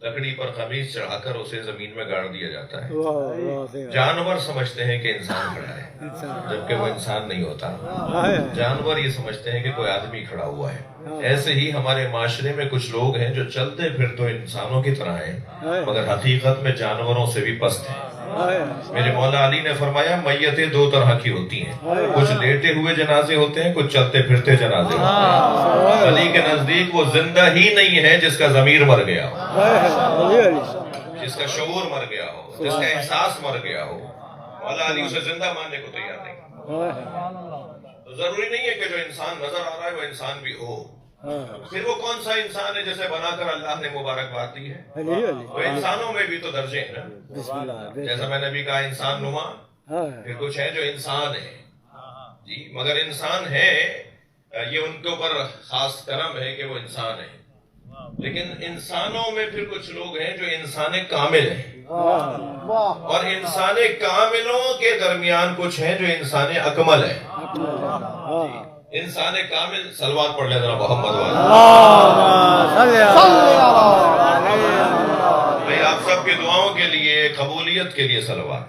لکڑی پر خمیز چڑھا کر اسے زمین میں گاڑ دیا جاتا ہے. جانور سمجھتے ہیں کہ انسان کھڑا ہے جبکہ وہ انسان نہیں ہوتا. جانور یہ سمجھتے ہیں کہ کوئی آدمی کھڑا ہوا ہے. ایسے ہی ہمارے معاشرے میں کچھ لوگ ہیں جو چلتے پھر تو انسانوں کی طرح ہیں مگر حقیقت میں جانوروں سے بھی پست ہیں. میرے مولا علی نے فرمایا میتیں دو طرح کی ہوتی ہیں, کچھ لیٹے ہوئے جنازے ہوتے ہیں, کچھ چلتے پھرتے جنازے ہوتے ہیں. علی کے نزدیک وہ زندہ ہی نہیں ہے جس کا ضمیر مر گیا ہو, جس کا شعور مر گیا ہو, جس کا احساس مر گیا ہو. مولا علی اسے زندہ ماننے کو تیار نہیں. ضروری نہیں ہے کہ جو انسان نظر آ رہا ہے وہ انسان بھی ہو. پھر وہ کون سا انسان ہے جسے بنا کر اللہ نے مبارکباد دی ہے؟ وہ انسانوں میں بھی تو درجے ہیں نا. جیسا میں نے بھی کہا انسان نما, پھر کچھ ہے جو انسان ہے جی, مگر انسان ہے یہ ان کے اوپر خاص کرم ہے کہ وہ انسان ہے. لیکن انسانوں میں پھر کچھ لوگ ہیں جو انسان کامل ہیں, اور انسان کاملوں کے درمیان کچھ ہیں جو انسان اکمل ہیں. انسان کامل صلوات پڑھ لے ذرا محمد والے. بھائی آپ سب کی دعاؤں کے لیے, قبولیت کے لیے صلوات.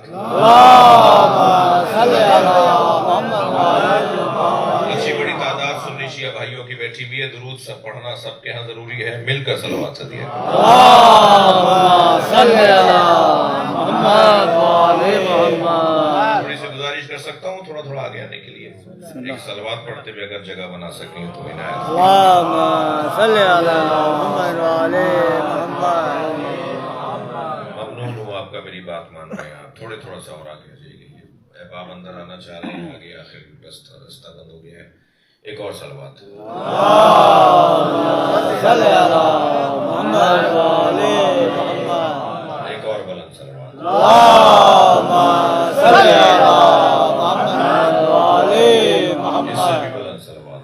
اچھی بڑی تعداد سنی شیعہ بھائیوں کی بیٹھی بھی ہے, درود سب پڑھنا سب کے ہاں ضروری ہے. مل کر صلوات سے دیا. تھوڑی سی گزارش کر سکتا ہوں تھوڑا تھوڑا آگے آنے کے لیے, ایک صلوات پڑھتے ہوئے اگر جگہ بنا سکیں تو عنایت. ممنون ہوں آپ کا میری بات مان رہے ہیں. آپ تھوڑے تھوڑا سا اور آگے آ جائیے. احباب اندر آنا چاہ رہے ہیں, آگے آخر رستہ بند ہو گیا ہے. ایک اور صلوات. ایک اور بلند صلوات. اس سے بھی بلند صلوات.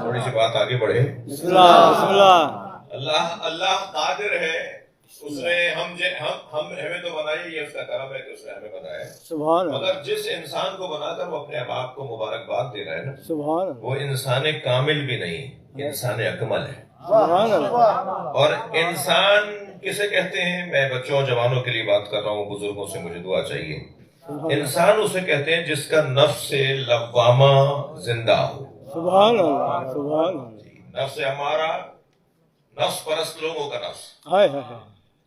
تھوڑی سی بات آگے بڑھے. اللہ قادر ہے, اس نے ہمیں تو بنائی, یہ اس کا کرم ہے کہ اس نے ہمیں بنایا. مگر جس انسان کو بنا کر وہ اپنے باپ کو مبارکباد دے رہا ہے نا, وہ انسان کامل بھی نہیں, انسان اکمل ہے. اور انسان کسے کہتے ہیں؟ میں بچوں جوانوں کے لیے بات کر رہا ہوں, بزرگوں سے مجھے دعا چاہیے. انسان اسے کہتے ہیں جس کا نفس لوامہ زندہ ہو. سبحان اللہ, سبحان اللہ. نفس ہمارا, نفس پرست لوگوں کا نفس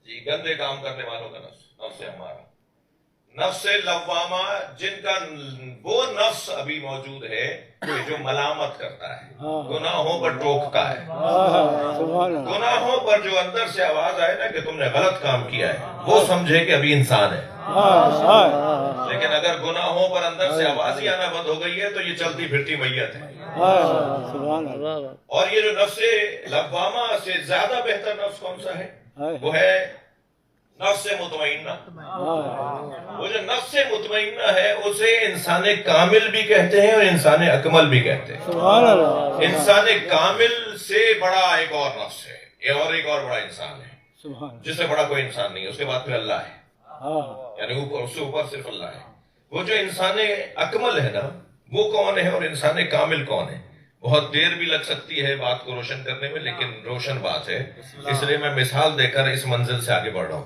جی, گندے کام کرنے والوں کا نفس, نفس ہمارا. نفس لوامہ جن کا وہ نفس ابھی موجود ہے کہ جو ملامت کرتا ہے, گناہوں پر ٹوکتا ہے. گناہوں پر جو اندر سے آواز آئے نا کہ تم نے غلط کام کیا ہے, وہ سمجھے کہ ابھی انسان ہے. لیکن اگر گناہوں پر اندر سے آواز ہی آنا بند ہو گئی ہے تو یہ چلتی پھرتی میت ہے. اور یہ جو نفس لوامہ سے زیادہ بہتر نفس کون سا ہے؟ وہ ہے نفس مطمئنہ. وہ جو نفس مطمئنہ ہے اسے انسان کامل بھی کہتے ہیں اور انسان اکمل بھی کہتے ہیں. انسان کامل سے بڑا ایک اور نفس ہے, اور ایک اور بڑا انسان ہے جس سے بڑا کوئی انسان نہیں ہے. اس کے بعد پھر اللہ ہے, یعنی اس سے اوپر صرف اللہ ہے. وہ جو انسان اکمل ہے نا, وہ کون ہے اور انسان کامل کون ہے؟ بہت دیر بھی لگ سکتی ہے بات کو روشن کرنے میں, لیکن روشن بات ہے, اس لیے میں مثال دے کر اس منزل سے آگے بڑھ رہا ہوں.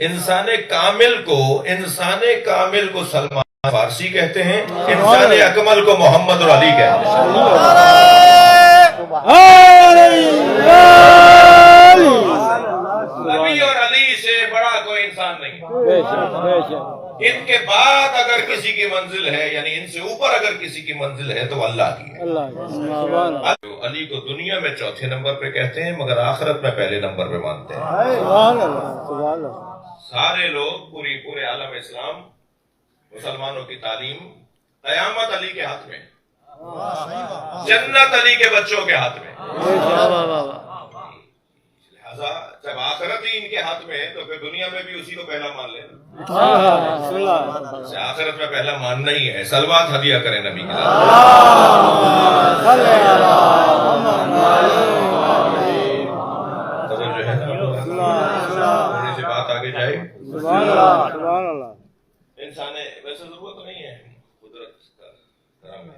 انسان کامل کو سلمان فارسی کہتے ہیں, انسان اکمل کو محمد اور علی کہتے ہیں. نبی اور علی سے بڑا کوئی انسان نہیں. ان کے بعد اگر کسی کی منزل ہے, یعنی ان سے اوپر اگر کسی کی منزل ہے تو اللہ کی ہے. علی کو دنیا میں چوتھے نمبر پہ کہتے ہیں مگر آخرت میں پہلے نمبر پہ مانتے ہیں. سارے لوگ پورے عالم اسلام, مسلمانوں کی تعلیم, قیامت علی کے ہاتھ میں, جنت علی کے بچوں کے ہاتھ میں. جب آخرت ہی ان کے ہاتھ میں ہے تو پھر دنیا میں بھی اسی کو پہلا مان لیں. آخرت میں پہلا ماننا ہی ہے. صلوات ہدیہ کریں نبی کی ذات. جو ہے تھوڑی سی بات آگے جائے. انسان ویسے ضرورت نہیں ہے, قدرت کا کرم ہے.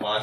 5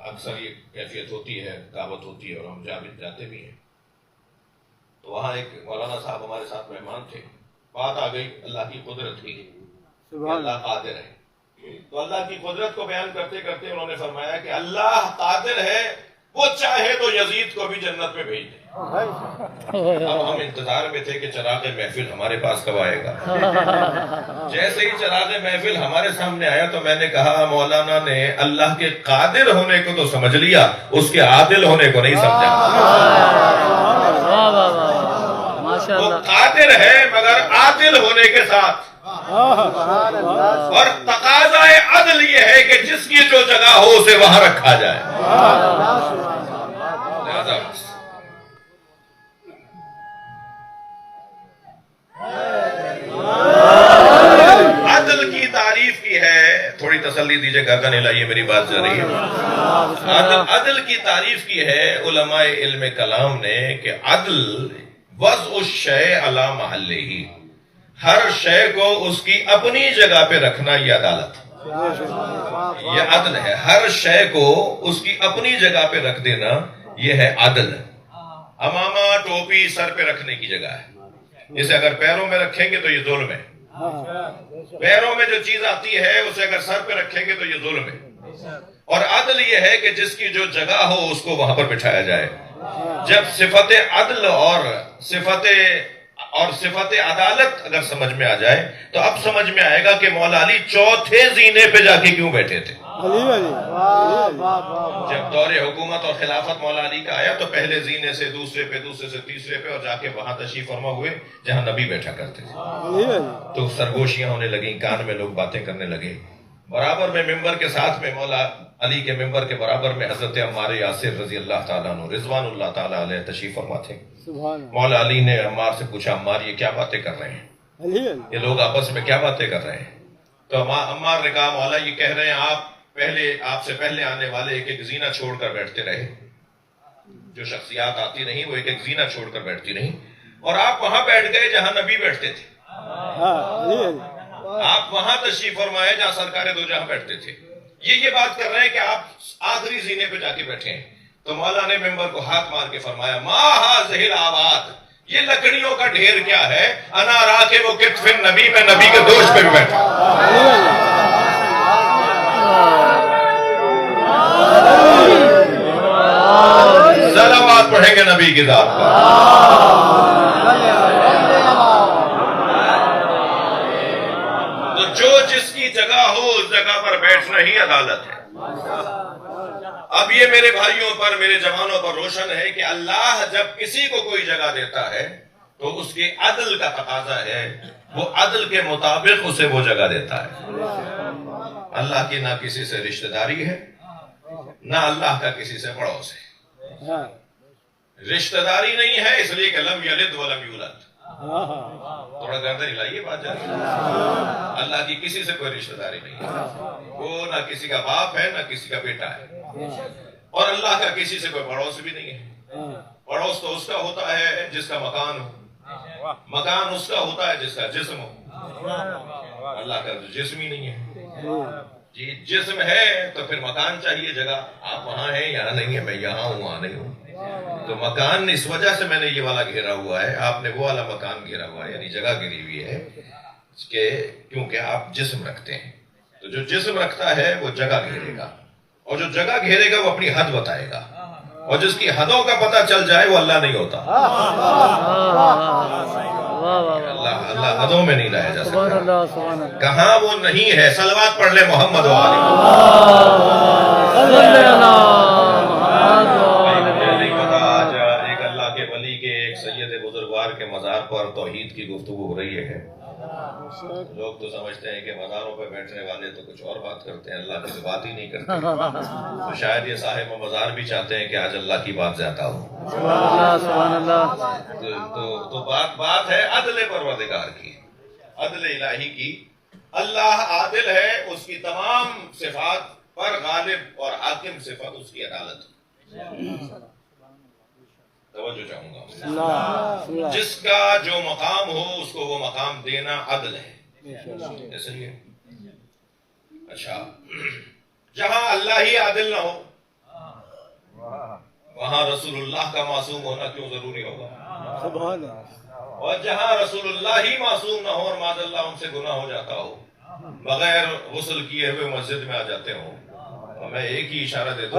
اکثر یہ کیفیت ہوتی ہے، دعوت ہوتی ہے اور ہم جاتے بھی ہیں، تو وہاں ایک مولانا صاحب ہمارے ساتھ مہمان تھے، بات آ گئی اللہ کی قدرت کی کہ اللہ قادر ہے، تو اللہ کی قدرت کو بیان کرتے کرتے انہوں نے فرمایا کہ اللہ قادر ہے، وہ چاہے تو یزید کو بھی جنت میں بھیج دے۔ اب ہم انتظار میں تھے کہ چراغ محفل ہمارے پاس کب آئے گا۔ جیسے ہی چراغ محفل ہمارے سامنے آیا تو میں نے کہا مولانا نے اللہ کے قادر ہونے کو تو سمجھ لیا، اس کے عادل ہونے کو نہیں سمجھا۔ وہ قادر ہے مگر عادل ہونے کے ساتھ، اور تقاضائے عدل یہ ہے کہ جس کی جو جگہ ہو اسے وہاں رکھا جائے۔ عدل کی تعریف کی ہے، تھوڑی تسلی دیجئے، گردن ہلائیے، میری بات جا رہی ہے۔ عدل کی تعریف کی ہے علماء علم کلام نے کہ عدل وضع الشیء علی محلہ، ہر شے کو اس کی اپنی جگہ پہ رکھنا، یہ عدالت، یہ عدل ہے۔ ہر شے کو اس کی اپنی جگہ پہ رکھ دینا، یہ ہے عدل۔ امامہ ٹوپی سر پہ رکھنے کی جگہ ہے، اسے اگر پیروں میں رکھیں گے تو یہ ظلم ہے، پیروں میں جو چیز آتی ہے اسے اگر سر پہ رکھیں گے تو یہ ظلم ہے۔ اور عدل یہ ہے کہ جس کی جو جگہ ہو اس کو وہاں پر بٹھایا جائے۔ جب صفت عدل اور صفت عدالت اگر سمجھ میں آ جائے تو اب سمجھ میں آئے گا کہ مولا علی چوتھے زینے پہ جا کے کیوں بیٹھے تھے۔ جب دور حکومت اور خلافت مولا علی کا آیا تو پہلے زینے سے دوسرے پہ، دوسرے سے تیسرے پہ، اور جا کے وہاں تشریف فرما ہوئے جہاں نبی بیٹھا کرتے تھے۔ تو سرگوشیاں ہونے لگیں، کان میں لوگ باتیں کرنے لگے۔ برابر میں ممبر کے ساتھ میں مولا علی کے ممبر کے برابر میں حضرت عمار یاسر رضی اللہ تعالیٰ عنہ رضوان اللہ تعالیٰ علیہ تشریف فرما تھے۔ مولا علی نے عمار سے پوچھا، عمار یہ کیا باتیں کر رہے ہیں؟ یہ لوگ آپس میں کیا باتیں کر رہے ہیں؟ تو عمار نے کہا مولا یہ کہہ رہے ہیں آپ سے پہلے آنے والے ایک ایک زینہ چھوڑ کر بیٹھتے رہے، جو شخصیات آتی نہیں وہ ایک ایک زینہ چھوڑ کر بیٹھتی نہیں، اور آپ وہاں بیٹھ گئے جہاں نبی بیٹھتے تھے، آپ وہاں تشریف فرمائے جہاں سرکار دو جہاں بیٹھتے تھے۔ یہ بات کر رہے ہیں کہ آپ آخری زینے پہ جا کے بیٹھے ہیں۔ تو مولا نے ممبر کو ہاتھ مار کے فرمایا، ما ہاذہ الآباد، یہ لکڑیوں کا ڈھیر کیا ہے؟ انا راکب کتف النبی، میں نبی کے دوش پہ بھی بیٹھا۔ صلوات پڑھیں گے نبی کی ذات پر۔ تو جو جس کی جگہ ہو اس جگہ پر بیٹھنا ہی عدالت ہے۔ اب یہ میرے بھائیوں پر، میرے جوانوں پر روشن ہے کہ اللہ جب کسی کو کوئی جگہ دیتا ہے تو اس کے عدل کا تقاضا ہے، وہ عدل کے مطابق اسے وہ جگہ دیتا ہے۔ اللہ کی نہ کسی سے رشتہ داری ہے، نہ اللہ کا کسی سے پڑوس ہے۔ رشتہ داری نہیں ہے اس لیے کہ لم یلد ولم یولد۔ تھوڑا گردن ہلائیے، بات جا رہی ہے۔ اللہ کی کسی سے کوئی رشتہ داری نہیں ہے، وہ نہ کسی کا باپ ہے نہ کسی کا بیٹا ہے، اور اللہ کا کسی سے کوئی پڑوس بھی نہیں ہے۔ پڑوس تو اس کا ہوتا ہے جس کا مکان ہو، مکان اس کا ہوتا ہے جس کا جسم ہو۔ اللہ کا جسم ہی نہیں ہے۔ جی جسم ہے تو پھر مکان چاہیے، جگہ۔ آپ وہاں ہیں، یہاں نہیں ہے، میں یہاں ہوں، وہاں نہیں ہوں۔ تو مکان اس وجہ سے میں نے یہ والا گھیرا ہوا ہے، آپ نے وہ والا مکان گھیرا ہوا ہے، یعنی جگہ گھری ہوئی ہے کہ کیونکہ آپ جسم رکھتے ہیں۔ تو جو جسم رکھتا ہے وہ جگہ گھیرے گا، اور جو جگہ گھیرے گا وہ اپنی حد بتائے گا، اور جس کی حدوں کا پتہ چل جائے وہ اللہ نہیں ہوتا۔ اللہ حدوں میں نہیں لایا جا سکتا۔ کہاں وہ نہیں ہے؟ صلوات پڑھ لے محمد و آلہ۔ نہیں پتا آج ایک اللہ کے ولی کے، ایک سید بزرگوار کے مزار پر توحید کی گفتگو ہو رہی ہے۔ لوگ تو سمجھتے ہیں کہ مزاروں پہ بیٹھنے والے تو کچھ اور بات کرتے ہیں، اللہ کی بات ہی نہیں کرتے۔ تو شاید یہ صاحب مزار بھی چاہتے ہیں کہ آج اللہ کی بات زیادہ ہو۔ تو بات ہے عدل پروردگار کی، عدل الہی کی۔ اللہ عادل ہے، اس کی تمام صفات پر غالب اور حاکم صفت اس کی عدالت۔ توجہ چاہوں گا، جس کا جو مقام ہو اس کو وہ مقام دینا عدل ہے، ایسا ہی ہے۔ اچھا، جہاں اللہ ہی عادل نہ ہو وہاں رسول اللہ کا معصوم ہونا کیوں ضروری ہوگا؟ سبحان اللہ. اور جہاں رسول اللہ ہی معصوم نہ ہو اور معاذ اللہ ان سے گناہ ہو جاتا ہو، بغیر غسل کیے ہوئے مسجد میں آ جاتے ہوں، اور میں ایک ہی اشارہ دے دوں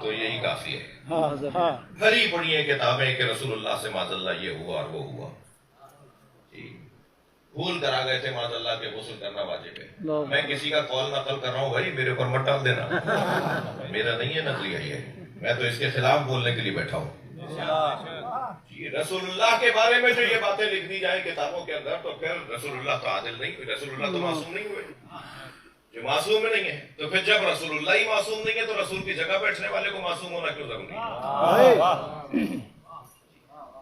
تو یہی کافی ہے. بھری پڑی ہیں کتابیں کہ رسول اللہ سے معاذ اللہ یہ ہوا اور وہ ہوا. بھول کر آ گئے تھے معاذ اللہ کے غسل کرنا واجب ہے. میں کسی کا قول نقل کر رہا ہوں، بھائی میرے اوپر مت ڈال دینا، میرا نہیں ہے نقلیہ یہ، میں تو اس کے خلاف بولنے کے لیے بیٹھا ہوں. رسول اللہ کے بارے میں جو یہ باتیں لکھ دی جائیں کتابوں کے اندر، تو پھر رسول اللہ تو عادل نہیں ہوئے، رسول اللہ تو معصوم نہیں ہوئے. جو معصوم نہیں ہے تو پھر جب رسول اللہ ہی معصوم نہیں ہے تو رسول کی جگہ بیٹھنے والے کو معصوم ہونا کیوں ضروری ہے؟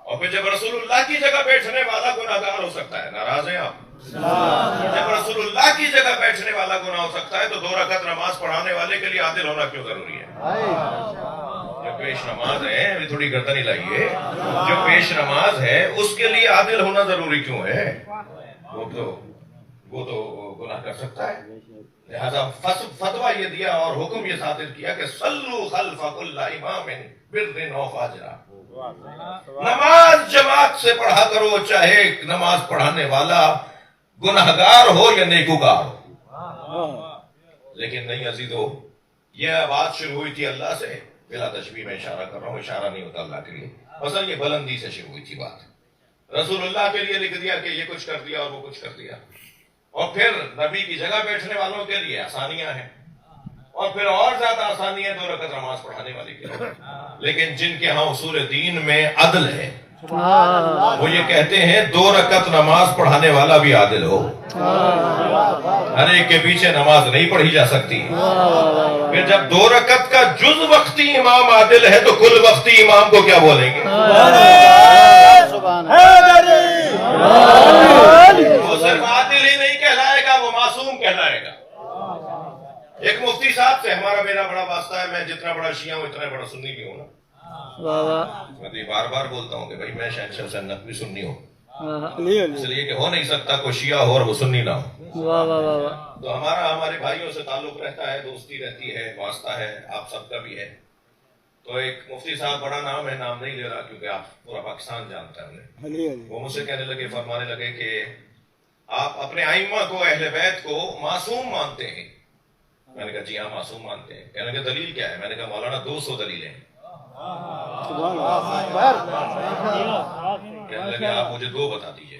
اور پھر جب رسول اللہ کی جگہ بیٹھنے والا گناہگار ہو سکتا ہے، ناراض ہیں آپ؟ جب رسول اللہ کی جگہ بیٹھنے والا گناہ ہو سکتا ہے تو 2 رکعت نماز پڑھانے والے کے لیے عادل ہونا کیوں ضروری ہے؟ جو پیش نماز ہے، ابھی تھوڑی گردن ہلائیے، جو پیش نماز ہے اس کے لیے عادل ہونا ضروری کیوں ہے؟ وہ تو گناہ کر سکتا ہے. لہذا فتویٰ یہ دیا اور حکم یہ صادر کیا کہ صلو خلف کل امام برٍ و فاجرا، نماز جماعت سے پڑھا کرو، چاہے نماز پڑھانے والا گناہگار ہو یا نیکوکار ہو. لیکن نہیں عزیزو، یہ بات شروع ہوئی تھی اللہ سے، بلا تشبیہ میں اشارہ کر رہا ہوں، اشارہ نہیں ہوتا اللہ کے لیے، مثلا یہ بلندی سے شروع ہوئی تھی بات، رسول اللہ کے لیے لکھ دیا کہ یہ کچھ کر دیا اور وہ کچھ کر دیا، اور پھر نبی کی جگہ بیٹھنے والوں کے لیے آسانیاں ہیں، اور پھر اور زیادہ آسانی ہے 2 رکعت نماز پڑھانے والے کے لیے. لیکن جن کے ہاں اصول دین میں عدل ہے وہ یہ کہتے ہیں 2 رکعت نماز پڑھانے والا بھی عادل ہو، ہر ایک کے پیچھے نماز نہیں پڑھی جا سکتی. پھر جب 2 رکعت کا جز وقتی امام عادل ہے تو کل وقتی امام کو کیا بولیں گے؟ وہ صرف عادل ہی نہیں کہلائے گا، وہ معصوم کہلائے گا. ایک مفتی صاحب سے ہمارا میرا بڑا واسطہ ہے، میں جتنا بڑا شیعہ ہوں اتنا بڑا سنی بھی ہوں نا. میں بار بار بولتا ہوں کہ بھائی میں شہنشاہ حسین نقوی سنی ہوں، اس لیے کہ ہو نہیں سکتا کوئی شیعہ ہو اور وہ سنی نہ ہو. تو ہمارے بھائیوں سے تعلق رہتا ہے، دوستی رہتی ہے، واسطہ ہے، آپ سب کا بھی ہے. تو ایک مفتی صاحب، بڑا نام ہے، نام نہیں لے رہا کیونکہ آپ پورا پاکستان جانتا ہے، وہ مجھ سے کہنے لگے، فرمانے لگے کہ آپ اپنے ائمہ کو، اہل بیت کو معصوم مانتے ہیں. میں نے کہا جی ہاں معصوم مانتے ہیں. کہنے لگے دلیل کیا ہے؟ میں نے کہا مولانا 200 دلیلیں. کہنے لگے آپ مجھے 2 بتا دیجئے.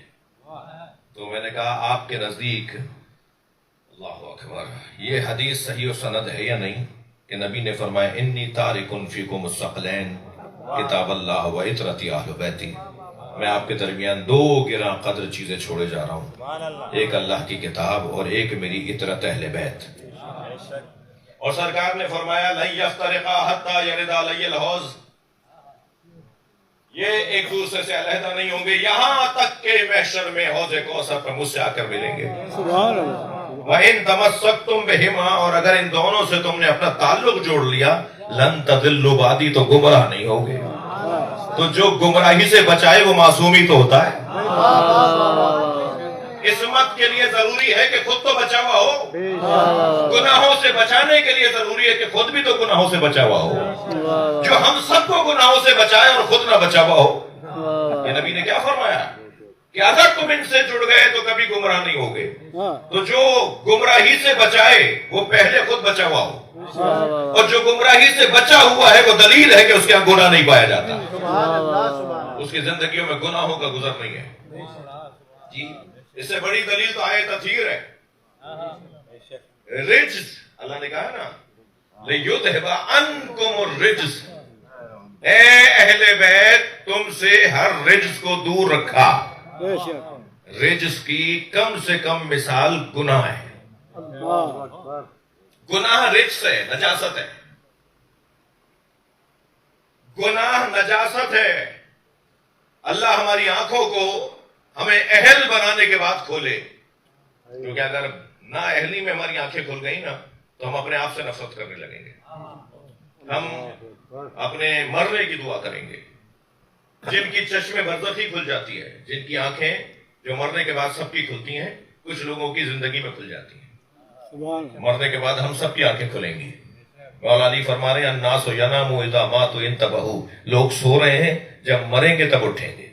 تو میں نے کہا آپ کے نزدیک، اللہ اکبر، یہ حدیث صحیح و سند ہے یا نہیں کہ نبی نے فرمایا انی تارک فیکم الثقلین کتاب اللہ و عطرتی اہل بیتی، میں آپ کے درمیان 2 گراں قدر چیزیں چھوڑے جا رہا ہوں، ایک اللہ کی کتاب اور ایک میری عطرت اہل بیت. اور سرکار نے فرمایا لن یفترقا حتی یرد علی الحوض، یہ ایک دوسرے سے علیحدہ نہیں ہوں گے یہاں تک کہ محشر میں حوض کوثر پر مجھ سے آ کر ملیں گے. سبحان اللہ. وَإِن تَمَسَّكْتُمْ بِهِمَا، اور اگر ان دونوں سے تم نے اپنا تعلق جوڑ لیا، لن تضلوا بعدی، تو گمراہ نہیں ہوگے. تو جو گمراہی سے بچائے وہ معصومی تو ہوتا ہے. عصمت کے لیے ضروری ہے کہ خود تو بچا ہوا ہو، گناہوں سے بچانے کے لیے ضروری ہے کہ خود بھی تو گناہوں سے بچا ہوا ہو. جو ہم سب کو گناہوں سے بچائے اور خود نہ بچا ہوا ہو. یہ نبی نے کیا فرمایا کہ اگر تم ان سے جڑ گئے تو کبھی گمراہ نہیں ہوگے. تو جو گمراہی سے بچائے وہ پہلے خود بچا ہوا ہو، اور جو گمراہی سے بچا ہوا ہے وہ دلیل ہے کہ اس کے یہاں گناہ نہیں پایا جاتا، اس کی زندگیوں میں گناہوں کا گزر نہیں ہے. جی اس سے بڑی دلیل تو آیت تطہیر ہے. رجز، اللہ نے کہا نا لِيُذْهِبَ عَنْكُمُ الرِّجْزَ، اے اہل بیت تم سے ہر رجز کو دور رکھا. رجز کی کم سے کم مثال گناہ ہے. گناہ رجز ہے، نجاست ہے. گناہ نجاست ہے. اللہ ہماری آنکھوں کو ہمیں اہل بنانے کے بعد کھولے، کیونکہ اگر نا اہلی میں ہماری آنکھیں کھل گئی نا تو ہم اپنے آپ سے نفرت کرنے لگیں گے، ہم اپنے مرنے کی دعا کریں گے. جن کی چشم برزخی کھل جاتی ہے، جن کی آنکھیں جو مرنے کے بعد سب کی کھلتی ہیں، کچھ لوگوں کی زندگی میں کھل جاتی ہیں. مرنے کے بعد ہم سب کی آنکھیں کھلیں گی. مولا علی فرما رہے ہیں الناس یناموا اذا ماتوا انتبہوا، لوگ سو رہے ہیں جب مریں گے تب اٹھیں گے۔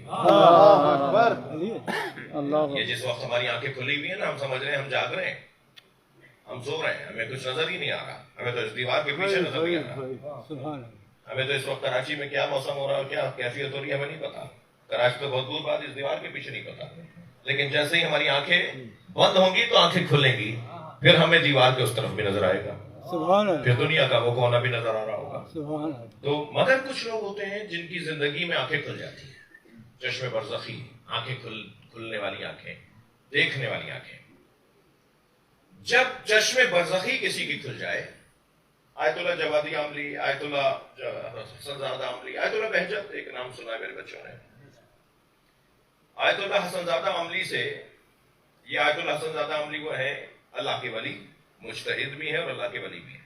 یہ جس وقت ہماری آنکھیں کھلی ہوئی ہیں نا، ہم سمجھ رہے ہیں ہم جاگ رہے ہیں، ہم سو رہے ہیں، ہمیں کچھ نظر ہی نہیں آ رہا، ہمیں تو اس دیوار کے پیچھے نظر نہیں آ رہا، ہمیں تو اس وقت کراچی میں کیا موسم ہو رہا ہے، کیا کیفیت ہو رہی ہے ہمیں نہیں پتا، کراچی تو بہت دور بعد، اس دیوار کے پیچھے نہیں پتا، لیکن جیسے ہی ہماری آنکھیں بند ہوں گی تو آنکھیں کھلیں گی، پھر ہمیں دیوار کے اس طرف بھی نظر آئے گا، پھر دنیا کا وہ کونا بھی نظر آ رہا ہوگا۔ تو مگر کچھ لوگ ہوتے ہیں جن کی زندگی میں آنکھیں کھل جاتی ہیں، چشم برزخی، آنکھیں کھلنے والی آنکھیں، دیکھنے والی آنکھیں۔ جب چشم برزخی کسی کی کھل جائے، آیت اللہ جوادی عاملی، آیت اللہ حسن زادہ عاملی، آیت اللہ بہجت ایک نام سنا ہے میرے بچوں نے، آیت اللہ حسن زادہ عاملی سے، یہ آیت اللہ حسن زادہ عاملی وہ ہے اللہ کے ولی، مجتہد بھی ہے اور اللہ کے ولی بھی ہے،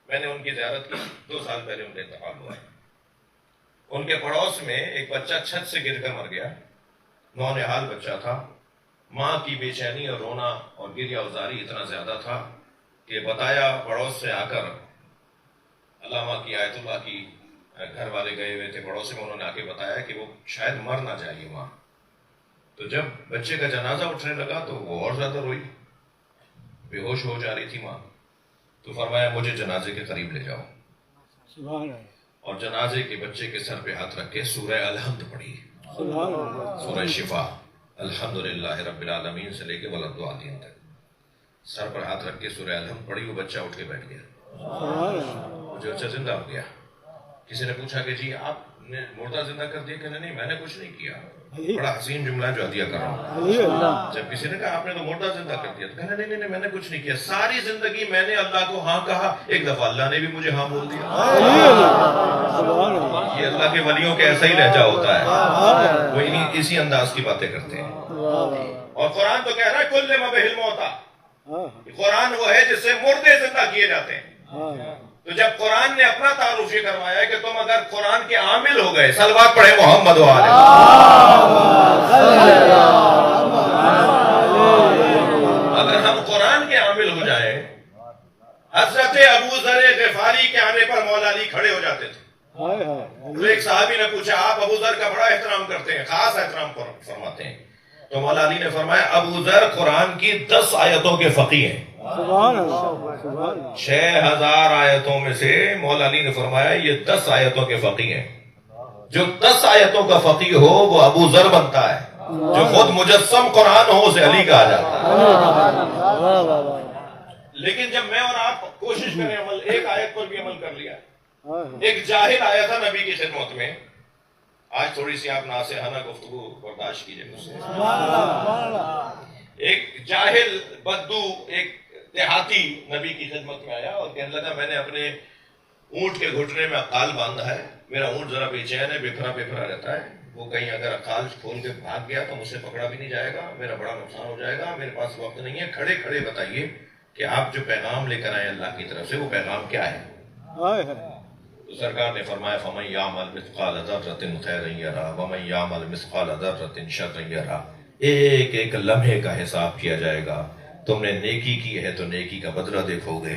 میں نے ان کی زیارت کی 2 سال پہلے ان کا انتقال ہوا ہے۔ ان کے پڑوس میں ایک بچہ چھت سے گر کر مر گیا، نونہال بچہ تھا، ماں کی بے چینی اور رونا اور گریہ ازاری اتنا زیادہ تھا کہ بتایا پڑوس سے آ کر، علامہ کی آیت اللہ کی گھر والے گئے ہوئے تھے پڑوس میں، انہوں نے آ کے بتایا کہ وہ شاید مر نہ جائے یہ ماں۔ تو جب بچے کا جنازہ اٹھنے لگا تو وہ اور زیادہ روئی، بے ہوش ہو جا رہی تھی ماں، تو فرمایا مجھے جنازے کے قریب لے جاؤ، اور جنازے کے بچے کے سر پہ ہاتھ رکھ کے سورہ الحمد پڑھی، سورہ شفا، الحمدللہ رب العالمین سے لے کے ولدالدین تک، سر پر ہاتھ رکھ کے سورہ الحمد پڑھی، وہ بچہ اٹھ کے بیٹھ گیا، وہ جو بچہ زندہ ہو گیا۔ کسی نے پوچھا کہ جی آپ نے مردہ زندہ کر دیا؟ کہ نہیں میں نے کچھ نہیں کیا، بڑا حسین جملہ جو عطیہ کر رہا ہوں۔ جب کسی نے کہا آپ نے تو مردہ زندہ کر دیا، تو کہا نہیں نہیں میں نے کچھ نہیں کیا، ساری زندگی میں نے اللہ کو ہاں کہا، ایک دفعہ اللہ نے بھی مجھے ہاں بول دیا۔ یہ اللہ کے ولیوں کے ایسا ہی لہجہ ہوتا ہے، وہ اسی انداز کی باتیں کرتے ہیں۔ اور قرآن تو کہہ رہا ہے کل مبہ الموتیٰ، قرآن وہ ہے جس سے مردے زندہ کیے جاتے ہیں۔ تو جب قرآن نے اپنا تعارف یہ کروایا کہ تم اگر قرآن کے عامل ہو گئے، صلوات پڑھے محمد و آلہ، اگر ہم قرآن کے عامل ہو جائیں، حضرت ابو ذر غفاری کے آنے پر مولا علی کھڑے ہو جاتے تھے۔ تو ایک صحابی نے پوچھا آپ ابو ذر کا بڑا احترام کرتے ہیں، خاص احترام فرماتے ہیں، تو مولا علی نے فرمایا ابو ذر قرآن کی 10 آیتوں کے فقیہ ہیں، 6000 آیتوں میں سے مولا علی نے فرمایا یہ 10 آیتوں کے فقیہ ہیں، جو 10 آیتوں کا فقیہ ہو وہ ابو ذر بنتا ہے، جو خود مجسم قرآن ہو اسے علی کہا جاتا ہے۔ لیکن جب میں اور آپ کوشش کریں عمل، ایک آیت پر بھی عمل کر لیا، ایک جاہل آیا تھا نبی کی خدمت میں، آج تھوڑی سی آپ ناصحانہ گفتگو برداشت کیجئے مجھ سے، ایک جاہل بدو ایک دیہاتی نبی کی خدمت میں آیا اور کہنے لگا میں نے اپنے اونٹ کے گھٹنے میں اقال باندھا ہے، میرا اونٹ ذرا بے چین ہے، بکھرا بکھرا رہتا ہے، وہ کہیں اگر اقال کھول کے بھاگ گیا تو مجھ سے پکڑا بھی نہیں جائے گا، میرا بڑا نقصان ہو جائے گا، میرے پاس وقت نہیں ہے، کھڑے کھڑے بتائیے کہ آپ جو پیغام لے کر آئے اللہ کی طرف سے وہ پیغام کیا ہے؟ تو سرکار نے فرمایا فَمَن يَعْمَلْ مِثْقَالَ ذَرَّةٍ خَيْرًا يَرَهُ وَمَن يَعْمَلْ مِثْقَالَ ذَرَّةٍ شَرًّا يَرَهُ، ایک ایک لمحے کا حساب کیا جائے گا، تم نے نیکی کی ہے تو نیکی کا بدلہ دیکھو گے،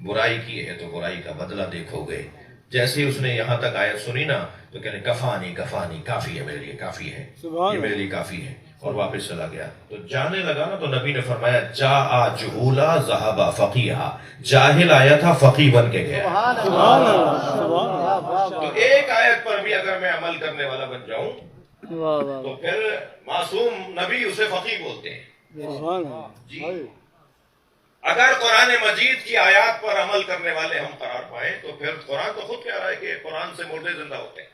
برائی کی ہے تو برائی کا بدلہ دیکھو گے۔ جیسے ہی اس نے یہاں تک آیت سنی نا تو کہنے کفانی کفانی، کافی ہے میرے لیے، کافی ہے، یہ میرے لیے کافی ہے، اور واپس چلا گیا۔ تو جانے لگا نا تو نبی نے فرمایا جاء جہولا ذہب فقیہا، جاہل آیا تھا فقیہ بن کے گیا۔ تو ایک آیت پر بھی اگر میں عمل کرنے والا بن جاؤں تو پھر معصوم نبی اسے فقیہ بولتے ہیں۔ جی اگر قرآن مجید کی آیات پر عمل کرنے والے ہم قرار پائیں تو پھر قرآن تو خود کہہ رہا ہے کہ قرآن سے مردے زندہ ہوتے ہیں۔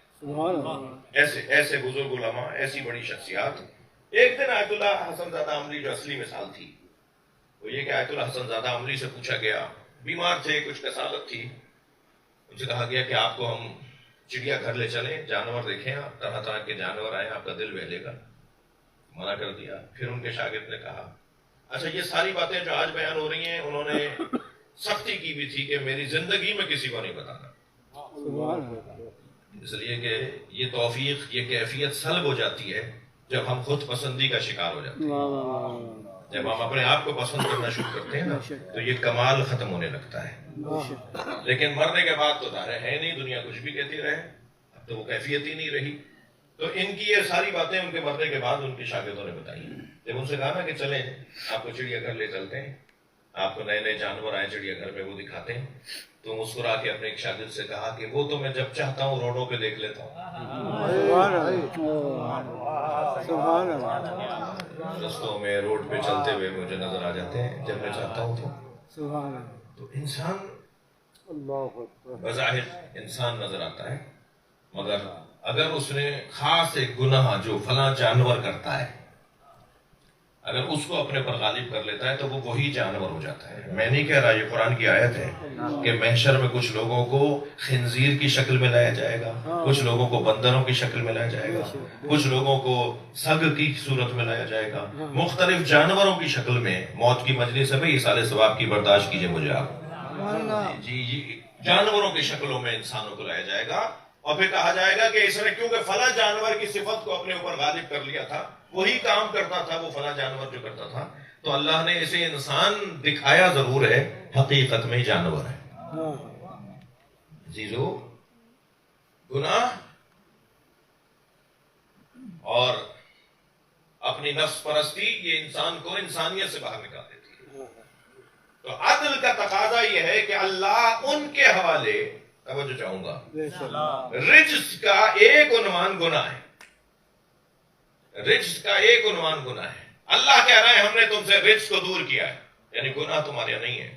ایسے بزرگ علماء، ایسی بڑی شخصیات۔ ایک دن آیت اللہ حسن زادہ عاملی جو اصلی مثال تھی وہ یہ کہ آیت اللہ حسن زادہ عاملی سے پوچھا گیا، بیمار تھے، کچھ کسالت تھی، ان سے کہا گیا کہ آپ کو ہم چڑیا گھر لے چلیں، جانور دیکھیں، آپ طرح طرح کے جانور آئے، آپ کا دل بہلے گا، منع کر دیا۔ پھر ان کے شاگرد نے کہا اچھا یہ ساری باتیں جو آج بیان ہو رہی ہیں انہوں نے سختی کی بھی تھی کہ میری زندگی میں کسی کو نہیں بتانا، اس لیے کہ یہ توفیق، یہ کیفیت سلب ہو جاتی ہے جب ہم خود پسندی کا شکار ہو جاتے ہیں۔ جب ہم اپنے آپ کو پسند کرنا شروع کرتے ہیں نا تو یہ کمال ختم ہونے لگتا ہے. لیکن مرنے کے بعد تو ظاہر ہے نہیں, دنیا کچھ بھی کہتی رہے, اب تو وہ کیفیت ہی نہیں رہی. تو ان کی یہ ساری باتیں ان کے مرنے کے بعد ان کے شاگردوں نے بتائی. جب ان سے کہا نا کہ چلیں آپ کو چڑیا گھر لے چلتے ہیں, آپ کو نئے نئے جانور آئے چڑیا گھر میں وہ دکھاتے ہیں, تو مسکرا کے اپنے ایک شاگرد سے کہا کہ وہ تو میں جب چاہتا ہوں روڈوں پہ دیکھ لیتا ہوں, رستوں میں روڈ پہ چلتے ہوئے مجھے نظر آ جاتے ہیں جب میں چاہتا ہوں. تو انسان بظاہر انسان نظر آتا ہے, مگر اگر اس نے خاص ایک گناہ جو فلاں جانور کرتا ہے اگر اس کو اپنے پر غالب کر لیتا ہے تو وہ وہی جانور ہو جاتا ہے. میں نہیں کہہ رہا, یہ قرآن کی آیت ہے کہ محشر میں کچھ لوگوں کو خنزیر کی شکل میں لایا جائے گا, کچھ لوگوں کو بندروں کی شکل میں لایا جائے گا, کچھ لوگوں کو سگ کی صورت میں لایا جائے گا, مختلف جانوروں کی شکل میں. موت کی مجلس ہے بھئی, سال ثواب کی برداشت کیجئے مجھے آپ. جی جانوروں کی شکلوں میں انسانوں کو لایا جائے گا, اور پھر کہا جائے گا کہ اس نے کیونکہ فلاں جانور کی صفت کو اپنے اوپر غالب کر لیا تھا, وہی کام کرتا تھا وہ فلاں جانور جو کرتا تھا, تو اللہ نے اسے انسان دکھایا ضرور ہے, حقیقت میں جانور ہے. عزیزو, گناہ اور اپنی نفس پرستی یہ انسان کو انسانیت سے باہر نکال دیتی ہے. تو عدل کا تقاضا یہ ہے کہ اللہ ان کے حوالے, توجہ چاہوں گا, رجس کا ایک عنوان گناہ ہے, رجس کا ایک عنوان گناہ ہے. اللہ کہہ رہا ہے ہم نے تم سے رجس کو دور کیا ہے, یعنی گناہ تمہارے یہاں نہیں ہے,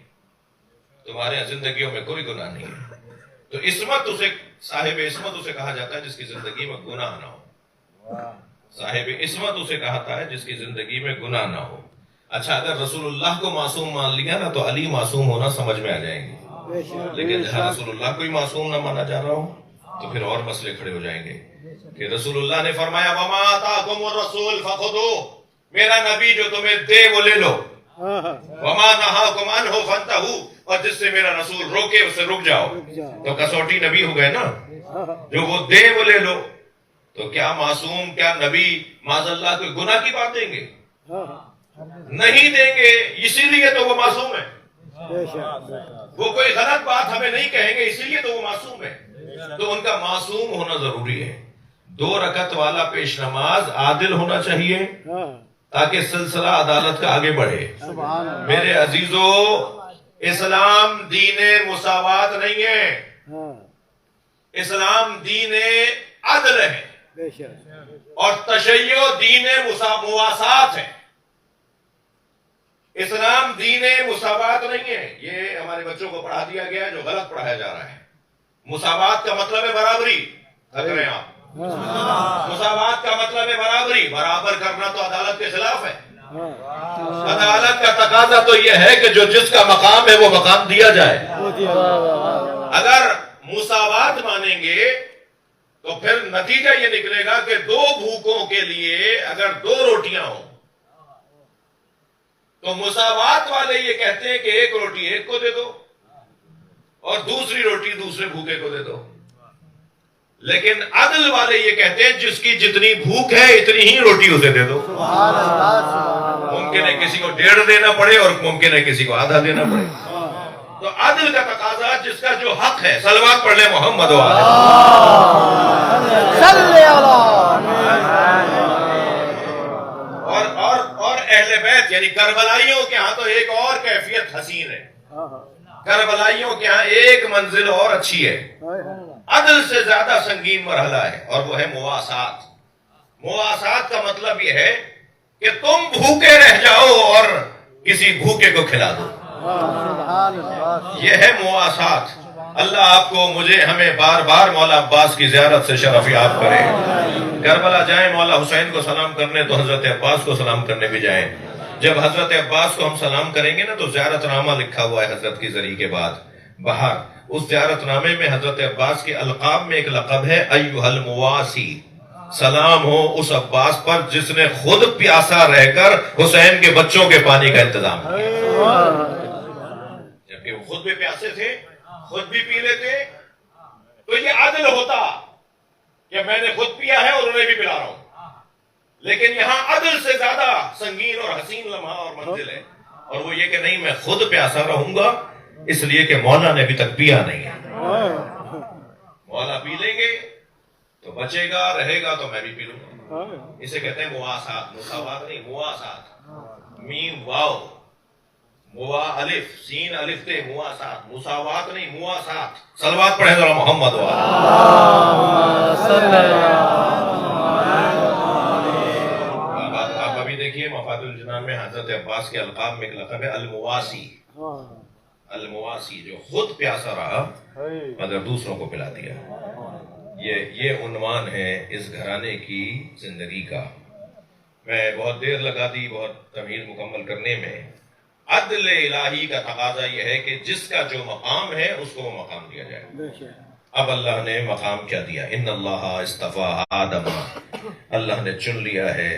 تمہارے زندگیوں میں کوئی گناہ نہیں ہے. تو عصمت اسے, صاحب عصمت اسے کہا جاتا ہے جس کی زندگی میں گناہ نہ ہو. صاحب عصمت اسے کہتا ہے جس کی زندگی میں گناہ نہ ہو. اچھا, اگر رسول اللہ کو معصوم مان لیا نا تو علی معصوم ہونا سمجھ میں آ جائیں گے, لیکن جہاں رسول اللہ کو ہی معصوم نہ مانا جا رہا ہو تو پھر اور مسئلے کھڑے ہو جائیں گے. کہ رسول اللہ نے فرمایا وَمَا آتَاكُمُ الرَّسُولُ فَخُذُوهُ, میرا نبی جو تمہیں دے وہ لے لو. وَمَا نَهَاكُمْ عَنْهُ فَانْتَهُوا, اور جس سے میرا رسول روکے اس سے رک جاؤ. تو کسوٹی نبی ہو گئے نا, جو وہ دے وہ لے لو. تو کیا معصوم, کیا نبی معاذ اللہ کوئی گناہ کی بات دیں گے؟ نہیں دیں گے, اسی لیے تو وہ معصوم ہے. وہ کوئی غلط بات ہمیں نہیں کہیں گے, اسی لیے تو وہ معصوم ہے. تو ان کا معصوم ہونا ضروری ہے. 2 رکعت والا پیش نماز عادل ہونا چاہیے تاکہ سلسلہ عدالت کا آگے بڑھے. میرے عزیزو, اسلام دین مساوات نہیں ہے, اسلام دین عدل ہے, اور تشیع دین مواسات ہے. اسلام دین مساوات نہیں ہے. یہ ہمارے بچوں کو پڑھا دیا گیا جو غلط پڑھایا جا رہا ہے. مساوات کا مطلب ہے برابری, تھک رہے ہیں آپ. مساوات کا مطلب ہے برابری, برابر کرنا تو عدالت کے خلاف ہے. عدالت کا تقاضا تو یہ ہے کہ جو جس کا مقام ہے وہ مقام دیا جائے. اگر مساوات مانیں گے تو پھر نتیجہ یہ نکلے گا کہ 2 بھوکوں کے لیے اگر 2 روٹیاں ہوں تو مساوات والے یہ کہتے ہیں کہ 1 روٹی ایک کو دے دو اور دوسری روٹی دوسرے بھوکے کو دے دو. لیکن عدل والے یہ کہتے ہیں جس کی جتنی بھوک ہے اتنی ہی روٹی اسے دے دو. ممکن ہے کسی کو 1.5 دینا پڑے اور ممکن ہے کسی کو آدھا دینا پڑے. تو عدل کا تقاضا جس کا جو حق ہے. صلوات پڑھ لیں محمد و آلہ. اور اہل بیت یعنی کربلائیوں کے ہاں تو ایک اور کیفیت حسین ہے. کربلائیوں کے ہاں ایک منزل اور اچھی ہے. عدل سے زیادہ سنگین مرحلہ ہے اور وہ ہے مواسات. مواسات کا مطلب یہ ہے کہ تم بھوکے رہ جاؤ اور کسی بھوکے کو کھلا دو. یہ ہے مواسات. اللہ آپ کو, مجھے, ہمیں بار بار مولا عباس کی زیارت سے شرف یاب کرے. کربلا جائیں مولا حسین کو سلام کرنے تو حضرت عباس کو سلام کرنے بھی جائیں. جب حضرت عباس کو ہم سلام کریں گے نا تو زیارت نامہ لکھا ہوا ہے حضرت کی ذریعے کے بعد باہر. اس زیارت نامے میں حضرت عباس کے القاب میں ایک لقب ہے ایھا المواسی. سلام ہو اس عباس پر جس نے خود پیاسا رہ کر حسین کے بچوں کے پانی کا انتظام کیا. جبکہ وہ خود بھی پیاسے تھے, خود بھی پی لیتے. تو یہ عدل ہوتا کہ میں نے خود پیا ہے اور انہیں بھی پلا رہا ہوں. لیکن یہاں عدل سے زیادہ سنگین اور حسین لمحہ اور منزل ہے، اور وہ یہ کہ نہیں میں خود پیاسا رہوں گا، اس لیے کہ مولا نے ابھی تک پیا نہیں ہے۔ مولا پی لیں گے تو بچے گا، رہے گا تو میں بھی پی لوں گا۔ اسے کہتے ہیں مواسات، مساوات نہیں، مواسات، میم واو موا الف سین الف تے، مواسات، مساوات نہیں، مواسات۔ صلوات پڑھیں ذرا محمد والا۔ آپ ابھی دیکھیے مفاد الجنان میں حضرت عباس کے القاب میں ایک لقب ہے المواسی، المواسی، جو خود پیاسا رہا مگر دوسروں کو پلا دیا۔ یہ عنوان ہے اس گھرانے کی زندگی کا۔ میں بہت دیر لگا دی بہت تمہید مکمل کرنے میں۔ عدل الہی کا تقاضا یہ ہے کہ جس کا جو مقام ہے اس کو وہ مقام دیا جائے۔ اب اللہ نے مقام کیا دیا؟ ان اللہ اصطفیٰ آدم، اللہ نے چن لیا ہے۔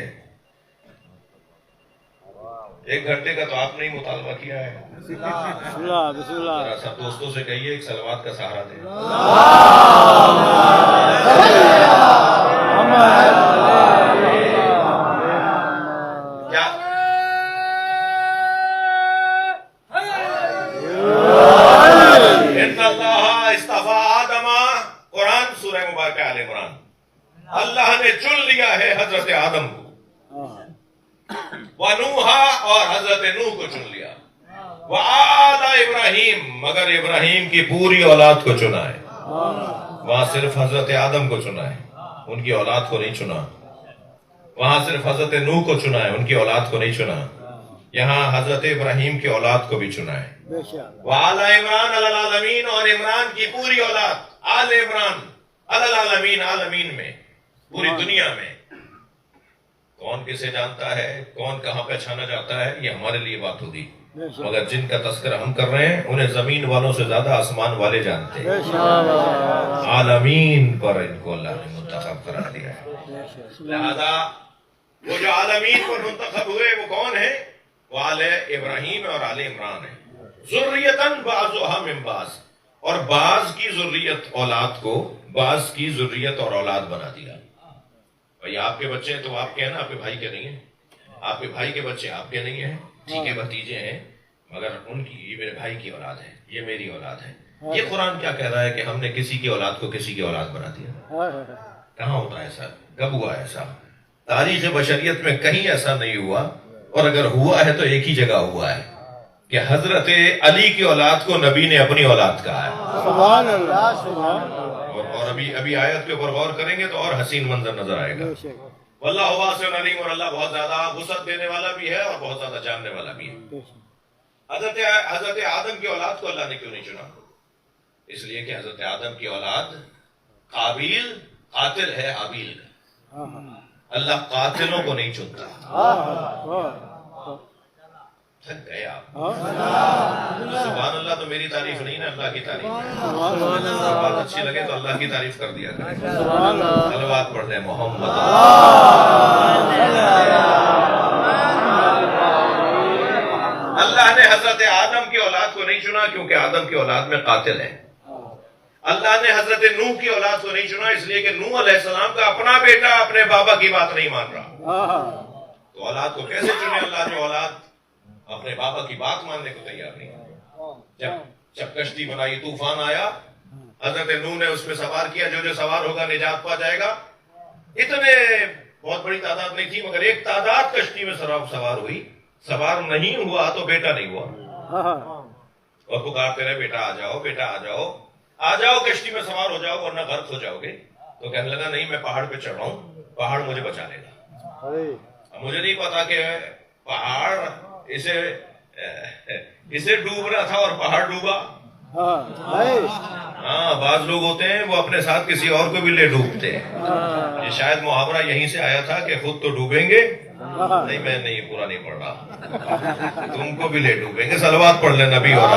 1 گھنٹے کا تو آپ نے ہی مطالبہ کیا ہے، بسم اللہ بسم اللہ۔ ذرا سب دوستوں سے کہیے ایک صلوات کا سہارا دیں۔ کیا ان اللہ اصطفیٰ آدم، قرآن سورہ مبارکہ آل عمران۔ اللہ نے چن لیا ہے حضرت آدم کو، وَنُوحَا، اور حضرت نوح کو چن لیا، وَآلَ ابراہیم، مگر ابراہیم کی پوری اولاد کو چنا ہے۔ وہاں صرف حضرت آدم کو چنا ہے، ان کی اولاد کو نہیں چنا۔ وہاں صرف حضرت نوح کو چنا ہے، ان کی اولاد کو نہیں چنا۔ یہاں حضرت ابراہیم کی اولاد کو بھی چنا ہے۔ وَآلَ عمران علی العالمین، اور عمران کی پوری اولاد، آل عمران علی العالمین، عالمین میں، پوری دنیا میں۔ کون کسے جانتا ہے، کون کہاں پہچانا جاتا ہے، یہ ہمارے لیے بات ہوگی، مگر جن کا تذکرہ ہم کر رہے ہیں انہیں زمین والوں سے زیادہ آسمان والے جانتے ہیں۔ عالمین پر ان کو اللہ نے منتخب قرار دیا ہے۔ لہذا وہ جو عالمین پر منتخب ہوئے وہ کون ہیں؟ وہ آل ابراہیم اور آل عمران ہیں۔ ذریتاً بعضھا من بعض، اور بعض کی ذریت اولاد کو بعض کی ذریت اور اولاد بنا دیا۔ بھائی آپ کے بچے ہیں تو آپ کے ہیں نا، آپ کے بھائی کے نہیں ہیں۔ آپ کے بھائی کے بچے آپ کے نہیں ہیں، ٹھیک ہے بھتیجے ہیں، مگر ان کی، یہ میرے بھائی کی اولاد ہے، یہ میری اولاد ہے۔ یہ قرآن کیا کہہ رہا ہے کہ ہم نے کسی کی اولاد کو کسی کی اولاد بنا دیا؟ کہاں ہوتا ہے ایسا؟ کب ہوا ایسا؟ تاریخ بشریت میں کہیں ایسا نہیں ہوا، اور اگر ہوا ہے تو ایک ہی جگہ ہوا ہے کہ حضرت علی کی اولاد کو نبی نے اپنی اولاد کہا ہے۔ سبحان اللہ سبحان اللہ۔ اور ابھی آیت کے اوپر غور کریں گے تو اور حسین منظر نظر آئے گا۔ واللہ واسع علیم، اور اللہ بہت زیادہ وسعت دینے والا بھی ہے اور بہت زیادہ جاننے والا بھی ہے۔ حضرت آدم کی اولاد کو اللہ نے کیوں نہیں چنا؟ اس لیے کہ حضرت آدم کی اولاد قابیل قاتل ہے حابیل کا، اللہ قاتلوں کو نہیں چنتا۔ تھک گئے آپ؟ سبحان اللہ تو میری تعریف نہیں نا، اللہ کی تعریف ہے۔ بات اچھی لگے تو اللہ کی تعریف کر دیا کریں۔ صلوات پڑھ لیں محمد۔ اللہ نے حضرت آدم کی اولاد کو نہیں چنا کیونکہ آدم کی اولاد میں قاتل ہے۔ اللہ نے حضرت نوح کی اولاد کو نہیں چنا اس لیے کہ نوح علیہ السلام کا اپنا بیٹا اپنے بابا کی بات نہیں مان رہا۔ تو اولاد کو کیسے چنے اللہ جو اولاد اپنے بابا کی بات ماننے کو تیار نہیں؟ جب کشتی بنائی، طوفان آیا، حضرت نوح نے اس پہ سوار کیا، جو سوار ہوگا نجات پا جائے گا۔ اتنے بہت بڑی تعداد نہیں تھی مگر ایک تعداد کشتی میں سوار ہوئی، سوار نہیں ہوا تو بیٹا نہیں ہوا، اور پکارتے رہے بیٹا آ جاؤ، بیٹا آ جاؤ، آ جاؤ کشتی میں سوار ہو جاؤ ورنہ غرق ہو جاؤ گے۔ تو کہنے لگا نہیں میں پہاڑ پہ چڑھ رہا ہوں، پہاڑ مجھے بچا لے گا۔ مجھے نہیں پتا کہ پہاڑ اسے ڈوب رہا تھا اور پہاڑ ڈوبا۔ ہاں بعض لوگ ہوتے ہیں وہ اپنے ساتھ کسی اور کو بھی لے ڈوبتے ہیں۔ یہ شاید محاورہ یہیں سے آیا تھا کہ خود تو ڈوبیں گے، نہیں میں نہیں پورا نہیں پڑھ رہا، تم کو بھی لے ڈوبیں گے۔ صلوات پڑھ لیں نبی اور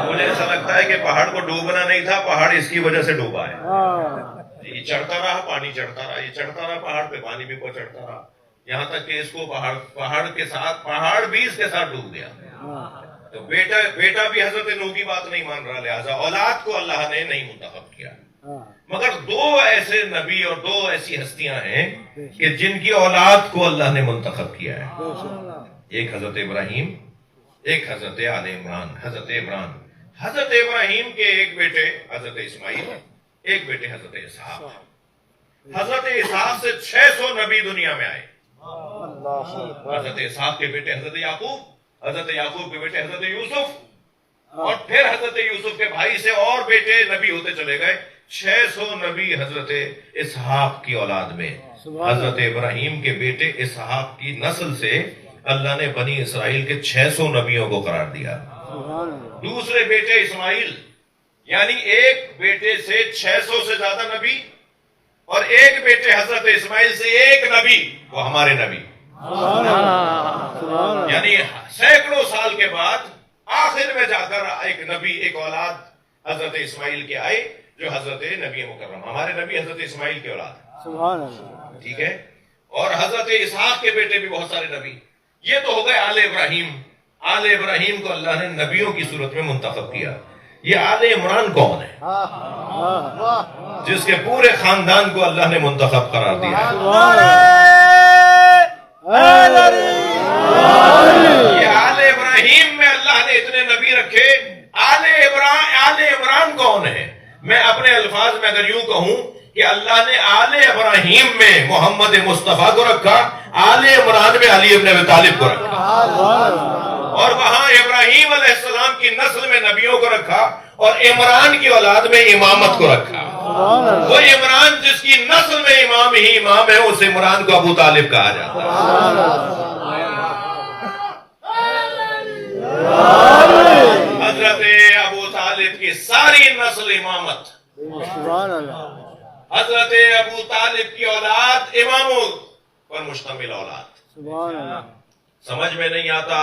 مجھے ایسا لگتا ہے کہ پہاڑ کو ڈوبنا نہیں تھا، پہاڑ اس کی وجہ سے ڈوبا ہے۔ یہ چڑھتا رہا، پانی چڑھتا رہا، یہ چڑھتا رہا پہاڑ پہ، پانی بھی کو چڑھتا رہا، یہاں تک کہ اس کو پہاڑ کے ساتھ، پہاڑ بھی اس کے ساتھ ڈوب گیا۔ تو بیٹا بھی حضرت نوح کی بات نہیں مان رہا، لہٰذا اولاد کو اللہ نے نہیں منتخب کیا۔ مگر دو ایسے نبی اور دو ایسی ہستیاں ہیں کہ جن کی اولاد کو اللہ نے منتخب کیا ہے، ایک حضرت ابراہیم، ایک حضرت آل عمران، حضرت عمران۔ حضرت ابراہیم کے ایک بیٹے حضرت اسماعیل، ایک بیٹے حضرت اسحاق۔ حضرت اسحاق سے 600 نبی دنیا میں آئے۔ حضرت اسحاق کے بیٹے حضرت یعقوب، حضرت یعقوب کے بیٹے حضرت یوسف، اور پھر حضرت یوسف کے بھائی سے اور بیٹے نبی ہوتے چلے گئے۔ 600 نبی حضرت اسحاق کی اولاد میں۔ حضرت ابراہیم کے بیٹے اسحاق کی نسل سے اللہ نے بنی اسرائیل کے 600 نبیوں کو قرار دیا۔ دوسرے بیٹے اسماعیل، یعنی ایک بیٹے سے 600 سے زیادہ نبی، اور ایک بیٹے حضرت اسماعیل سے ایک نبی، وہ ہمارے نبی، یعنی سینکڑوں سال کے بعد آخر میں جا کر ایک نبی، ایک اولاد حضرت اسماعیل کے آئے جو حضرت نبی مکرم، ہمارے نبی حضرت اسماعیل کی اولاد، ٹھیک ہے۔ اور حضرت اسحاق کے بیٹے بھی بہت سارے نبی۔ یہ تو ہو گئے آل ابراہیم۔ آل ابراہیم کو اللہ نے نبیوں کی صورت میں منتخب کیا۔ یہ آل عمران کون ہے؟ جس کے پورے خاندان کو اللہ نے منتخب قرار دیا ہے۔ یہ آل ابراہیم میں اللہ نے اتنے نبی رکھے۔ آل عمران کون ہے؟ میں اپنے الفاظ میں اگر یوں کہوں کہ اللہ نے آل ابراہیم میں محمد مصطفیٰ کو رکھا، آل عمران میں علی ابن ابی طالب کو رکھا، اور وہاں ابراہیم علیہ السلام کی نسل میں نبیوں کو رکھا، اور عمران کی اولاد میں امامت کو رکھا۔ وہ عمران جس کی نسل میں امام ہی امام ہے، اس عمران کو ابو طالب کہا جاتا ہے۔ حضرت ابو طالب کی ساری نسل امامت، حضرت ابو طالب کی اولاد اماموں پر مشتمل اولاد۔ سمجھ میں نہیں آتا،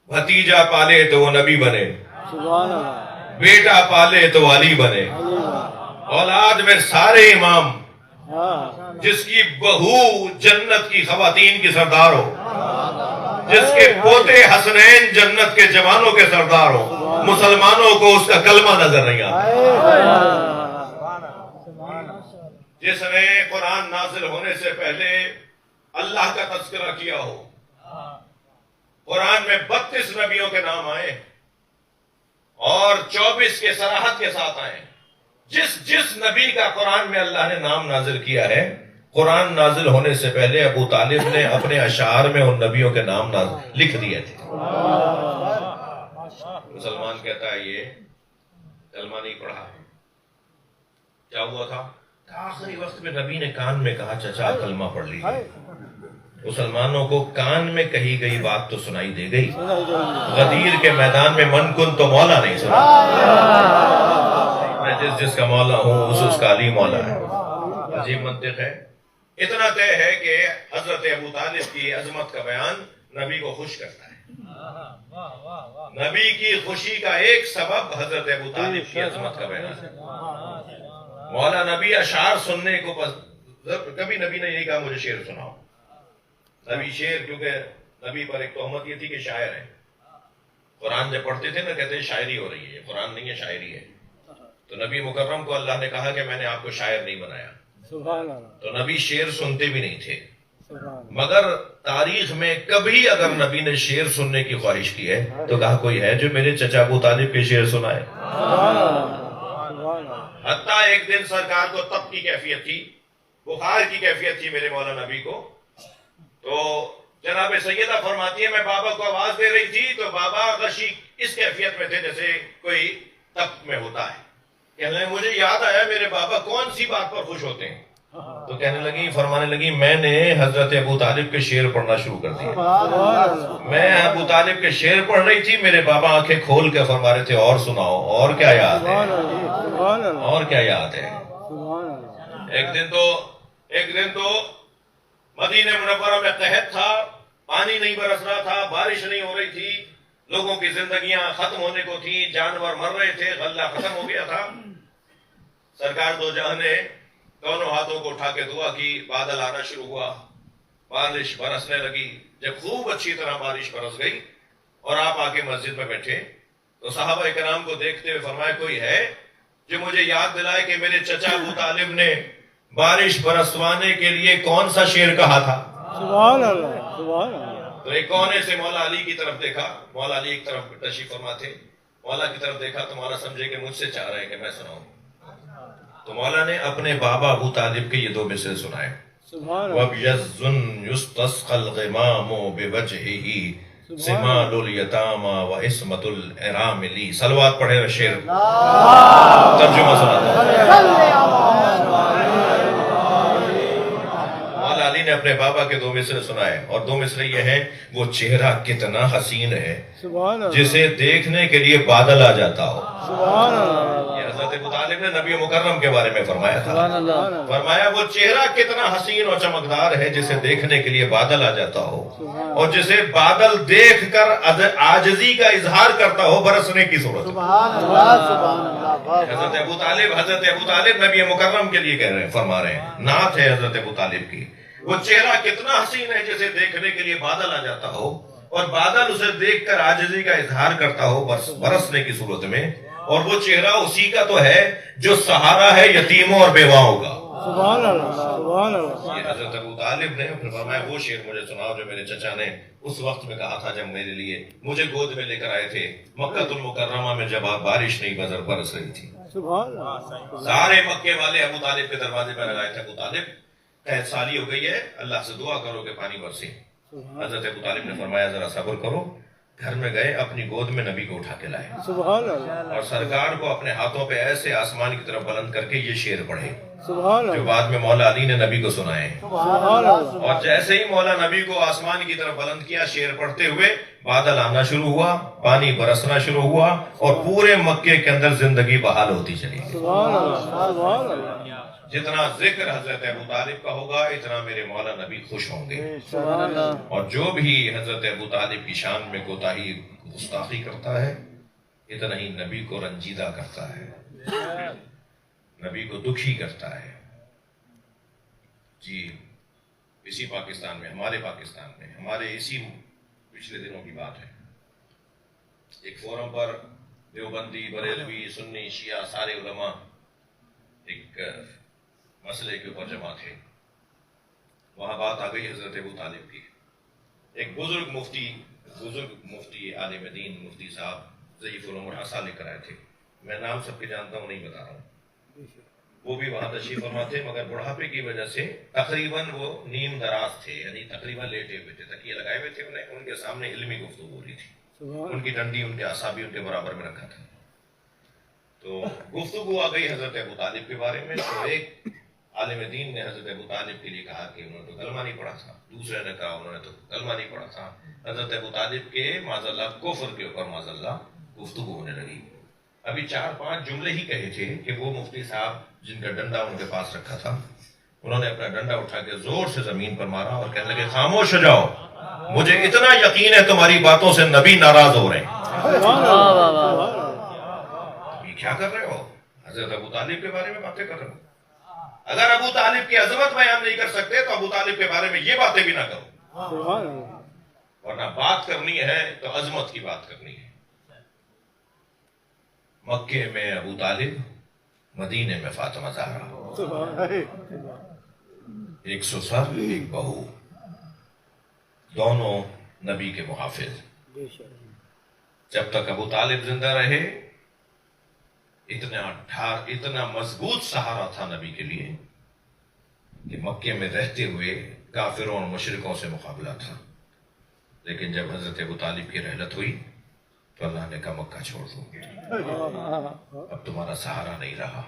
بھتیجا پالے تو وہ نبی بنے، بیٹا پالے تو علی بنے، اولاد میں سارے امام، جس کی بہو جنت کی خواتین کی سردار ہو، جس کے پوتے حسنین جنت کے جوانوں کے سردار ہو، مسلمانوں کو اس کا کلمہ نظر نہیں آتا۔ جس نے قرآن نازل ہونے سے پہلے اللہ کا تذکرہ کیا ہو، قرآن میں 32 نبیوں کے نام آئے اور 24 کے صراحت کے ساتھ آئے۔ جس نبی کا قرآن میں اللہ نے نام نازل کیا ہے، قرآن نازل ہونے سے پہلے ابو طالب نے اپنے اشعار میں ان نبیوں کے نام لکھ دیے تھے۔ مسلمان کہتا ہے یہ کلمہ نہیں پڑھا، کیا ہوا تھا؟ آخری وقت میں نبی نے کان میں کہا چچا کلمہ پڑھ لیجیے۔ مسلمانوں کو کان میں کہی گئی بات تو سنائی دے گئی، غدیر کے میدان میں من کن تو مولا نہیں سنا۔ میں جس کا مولا ہوں اس کا علی مولا ہے۔ عجیب منطق ہے۔ اتنا طے ہے کہ حضرت ابو طالب کی عظمت کا بیان نبی کو خوش کرتا ہے۔ نبی کی خوشی کا ایک سبب حضرت ابو طالب کی عظمت کا بیان ہے۔ مولا نبی اشعار سننے کو کبھی نبی نے یہی کہا مجھے شعر سناؤ۔ نبی شعر، کیونکہ نبی پر ایک تہمت یہ تھی کہ شاعر ہے۔ قرآن جب پڑھتے تھے نا کہتے شاعری ہو رہی ہے، قرآن نہیں ہے شاعری ہے۔ تو نبی مکرم کو اللہ نے کہا کہ میں نے آپ کو شاعر نہیں بنایا، تو نبی شعر سنتے بھی نہیں تھے۔ مگر تاریخ میں کبھی اگر نبی نے شعر سننے کی خواہش کی ہے تو کہا کوئی ہے جو میرے چچا ابو طالب کے شعر سنائے۔ حتیٰ ایک دن سرکار کو تب کی کیفیت تھی، بخار کی کیفیت تھی میرے مولا نبی کو، تو جناب سیدہ فرماتی ہے میں بابا کو آواز دے رہی تھی تو بابا غشی اس کیفیت میں تھے جیسے کوئی تپ میں ہوتا ہے۔ کہنے لگے مجھے یاد آیا میرے بابا کون سی بات پر خوش ہوتے ہیں، تو کہنے لگی، فرمانے لگی میں نے حضرت ابو طالب کے شعر پڑھنا شروع کر دیا۔ میں ابو طالب کے شعر پڑھ رہی تھی، میرے بابا آنکھیں کھول کے فرما رہے تھے اور سناؤ، اور کیا یاد ہے، اور کیا یاد ہے۔ ایک دن تو مدینہ منورہ میں قحط تھا، پانی نہیں برس رہا تھا، بارش نہیں ہو رہی تھی، لوگوں کی زندگیاں ختم ہونے کو تھی، جانور مر رہے تھے، غلہ ختم ہو گیا تھا۔ سرکار دو جہاں نے دونوں ہاتھوں کو اٹھا کے دعا کی، بادل آنا شروع ہوا، بارش برسنے لگی۔ جب خوب اچھی طرح بارش برس گئی اور آپ آ کے مسجد میں بیٹھے تو صحابہ کرام کو دیکھتے ہوئے فرمایا کوئی ہے جو مجھے یاد دلائے کہ میرے چچا ابو طالب نے بارش برسوانے کے لیے کون سا شعر کہا تھا. سبحان اللہ سبحان اللہ. تو ایک کونے سے مولا علی کی طرف دیکھا. مولا علی ایک طرف تشریف فرما تھے. مولا کی طرف دیکھا تو مولا سمجھے کہ مجھ سے چاہ رہے ہیں کہ میں سناؤں. تو مولا نے اپنے بابا ابو طالب کے یہ 2 مصرے سنائے. سبحان اللہ. وَبْيَزٌّ يُسْتَسْقَى الْغِمَامُ بِوَجْهِهِ سِمَالُ الْيَتَامَى وَإِسْمَةُ الْإِرَامِ. سلوات پڑھے ہوئے شعر ترجمہ سناتا ہوں. مولا علی نے اپنے بابا کے 2 مصرے سنائے اور 2 مصرے یہ ہیں: وہ چہرہ کتنا حسین ہے سبحان اللہ. جسے دیکھنے کے لیے بادل آ جاتا ہو. سبحان اللہ. یہ حضرت ابو طالب نے نبی مکرم کے بارے میں فرمایا تھا. سبحان اللہ. فرمایا وہ چہرہ کتنا حسین اور چمکدار ہے جسے دیکھنے کے لیے بادل آ جاتا ہو اور جسے بادل دیکھ کر عاجزی کا اظہار کرتا ہو برسنے کی صورت. سبحان اللہ سبحان اللہ. حضرت ابو طالب نبی مکرم کے لیے کہہ رہے ہیں، فرما رہے ہیں. نعت ہے حضرت ابو طالب کی. وہ چہرہ کتنا حسین ہے جسے دیکھنے کے لیے بادل آ جاتا ہو اور بادل اسے دیکھ کر عاجزی کا اظہار کرتا ہو برسنے کی صورت میں. اور وہ چہرہ اسی کا تو ہے جو سہارا ہے یتیموں اور بیواؤں کا. سبحان اللہ سبحان اللہ. یہ حضرت ابو طالب نے پھر فرمایا وہ شعر مجھے سناؤ جو میرے چچا نے اس وقت میں کہا تھا جب میرے لیے مجھے گود میں لے کر آئے تھے مکہ المکرمہ میں جب بارش نہیں برس رہی تھی. سبحان اللہ. سارے مکے والے ابو طالب کے دروازے پہ لگائے تھے. ابو طالب قحط سالی ہو گئی ہے، اللہ سے دعا کرو کہ پانی برسے. حضرت ابو طالب نے فرمایا ذرا صبر کرو. گھر میں گئے، اپنی گود میں نبی کو اٹھا کے لائے سبحان اللہ. اور سرکار کو اپنے ہاتھوں پہ ایسے آسمان کی طرف بلند کر کے یہ شعر پڑھے سبحان جو اللہ. بعد میں مولا علی نے نبی کو سنائے. سبحان اللہ. اور جیسے ہی مولا نبی کو آسمان کی طرف بلند کیا، شعر پڑھتے ہوئے بادل آنا شروع ہوا، پانی برسنا شروع ہوا اور پورے مکے کے اندر زندگی بحال ہوتی چلی گئی. سبحان اللہ سبحان اللہ. جتنا ذکر حضرت ابو طالب کا ہوگا اتنا میرے مولا نبی خوش ہوں گے. سبحان اللہ. اور جو بھی حضرت ابو طالب کی شان میں کوتاہی گستاخی کرتا ہے اتنا ہی نبی کو رنجیدہ کرتا ہے، نبی کو دکھی کرتا ہے. جی اسی پاکستان میں، ہمارے پاکستان میں، ہمارے اسی پچھلے دنوں کی بات ہے، ایک فورم پر دیوبندی، بریلوی، سنی، شیعہ سارے علماء ایک مسئلے کے اوپر جمع تھے. وہاں بات آ گئی حضرت ابو طالب کی. ایک بزرگ مفتی عالم دین مفتی صاحب ضعیف العمر حسا لے کر آئے تھے. میں نام سب کے جانتا ہوں، نہیں بتا رہا ہوں. وہ بھی وہاں تشریف فرما تھے مگر بڑھاپے کی وجہ سے تقریباً وہ نیم دراز تھے، یعنی تقریباً لیٹے ہوئے تھے، تکیے لگائے ہوئے تھے. ان کے سامنے علمی گفتگو ہو رہی تھی. ان کی ڈنڈی ان کے اعصابی ان کے برابر میں رکھا تھا. تو گفتگو آ گئی حضرت ابو طالب کے بارے میں. تو ایک عالم دین نے حضرت ابو طالب کے لیے کہا کہ انہوں نے تو کلمہ نہیں پڑھا تھا. دوسرے نے کہا انہوں نے تو کلمہ نہیں پڑھا تھا. حضرت ابو طالب کے معاذ اللہ کفر کے اوپر معاذ اللہ گفتگو ہونے لگی. ابھی 4-5 جملے ہی کہے تھے کہ وہ مفتی صاحب جن کا ڈنڈا ان کے پاس رکھا تھا انہوں نے اپنا ڈنڈا اٹھا کے زور سے زمین پر مارا اور کہنے لگے خاموش ہو جاؤ، مجھے اتنا یقین ہے تمہاری باتوں سے نبی ناراض ہو رہے ہیں. یہ کیا کر رہے ہو؟ حضرت ابو طالب کے بارے میں باتیں کر رہے ہو. اگر ابو طالب کی عظمت بیان نہیں کر سکتے تو ابو طالب کے بارے میں یہ باتیں بھی نہ کرو، ورنہ بات کرنی ہے تو عظمت کی بات کرنی ہے. مکے میں ابو طالب، مدینے میں فاطمہ زہرا، ایک سسر ایک بہو، دونوں نبی کے محافظ. جب تک ابو طالب زندہ رہے اتنا مضبوط سہارا تھا نبی کے لیے کہ مکے میں رہتے ہوئے کافروں اور مشرکوں سے مقابلہ تھا. لیکن جب حضرت ابو طالب کی رحلت ہوئی تو اللہ نے کہا مکہ چھوڑ دو، اب تمہارا سہارا نہیں رہا،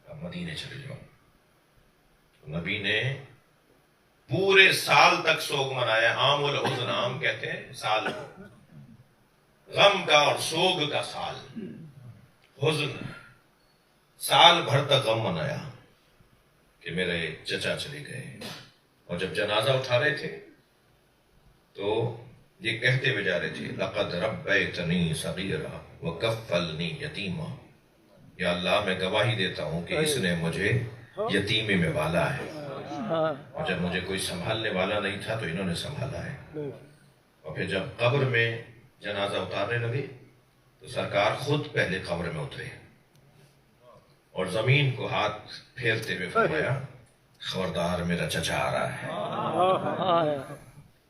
اب مدینے چلے جاؤ. نبی نے پورے سال تک سوگ منایا. عام الحزن، عام کہتے ہیں سال، غم کا اور سوگ کا سال، حزن. سال بھر تک غم منایا کہ میرے چچا چلے گئے. اور جب جنازہ اٹھا رہے تھے تو یہ کہتے ہوئے جا رہے تھے لقد ربیتنی صغیرا وکفلنی یتیما. یا اللہ میں گواہی دیتا ہوں کہ اس نے مجھے یتیمی میں والا ہے، اور جب مجھے کوئی سنبھالنے والا نہیں تھا تو انہوں نے سنبھالا ہے. اور پھر جب قبر میں جنازہ اتارنے لگے تو سرکار خود پہلے قبر میں اترے اور زمین کو ہاتھ پھیرتے ہوئے فرمایا خبردار میرا چچا آ رہا ہے،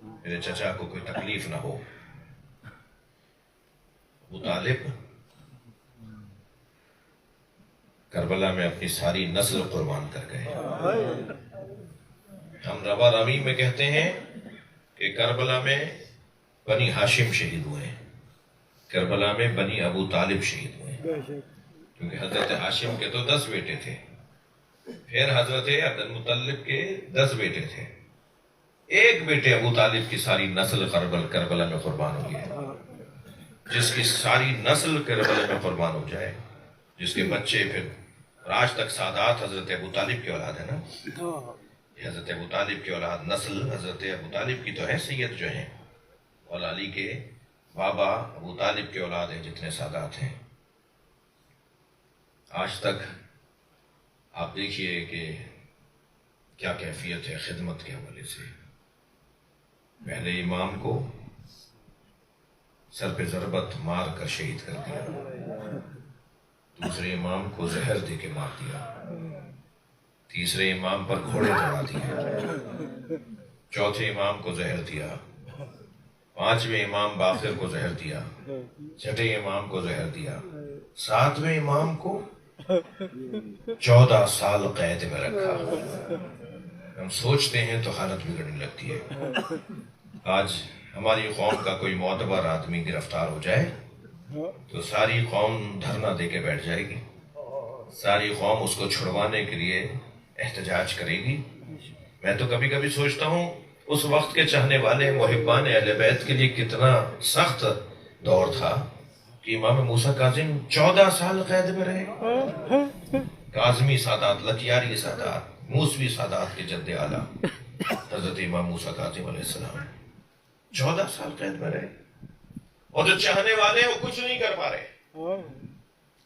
میرے چچا کو کوئی تکلیف نہ ہو۔ ابو طالب کربلا میں اپنی ساری نسل قربان کر گئے۔ ہم روا روی میں کہتے ہیں کہ کربلا میں بنی ہاشم شہید ہوئے، کربلا میں بنی ابو طالب شہید ہوئے، کیونکہ حضرت ہاشم کے تو 10 بیٹے تھے، پھر حضرت عبد المطلب کے 10 بیٹے تھے، ایک بیٹے ابو طالب کی ساری نسل کربلا میں قربان ہو گئی۔ جس کی ساری نسل کربلا میں قربان ہو جائے، جس کے بچے پھر آج تک سادات حضرت ابو طالب کی اولاد ہے نا، یہ حضرت ابو طالب کی اولاد نسل حضرت ابو طالب کی تو ہے سید جو ہیں، اور علی کے بابا ابو طالب کے اولاد ہیں جتنے سادات ہیں۔ آج تک آپ دیکھیے کہ کیا کیفیت ہے خدمت کے حوالے سے۔ پہلے امام کو سر پہ ضربت مار کر شہید کر دیا، دوسرے امام کو زہر دے کے مار دیا، تیسرے امام پر گھوڑے دوڑا دیے، چوتھے امام کو زہر دیا، پانچویں امام باقر کو زہر دیا، چھٹے امام کو زہر دیا، ساتویں امام کو 14 سال قید میں رکھا۔ ہم سوچتے ہیں تو حالت بگڑنے لگتی ہے۔ آج ہماری قوم کا کوئی معتبر آدمی گرفتار ہو جائے تو ساری قوم دھرنا دے کے بیٹھ جائے گی، ساری قوم اس کو چھڑوانے کے لیے احتجاج کرے گی۔ میں تو کبھی کبھی سوچتا ہوں اس وقت کے چاہنے والے محبان اہل بیت کے لیے کتنا سخت دور تھا کہ امام موسیٰ کاظم 14 سال قید میں رہے۔ کاظمی سادات، لکیاری سادات، موسوی سادات کے جد اعلیٰ حضرت امام موسیٰ کاظم علیہ السلام 14 سال قید میں رہے، اور جو چاہنے والے ہیں وہ کچھ نہیں کر پا رہے،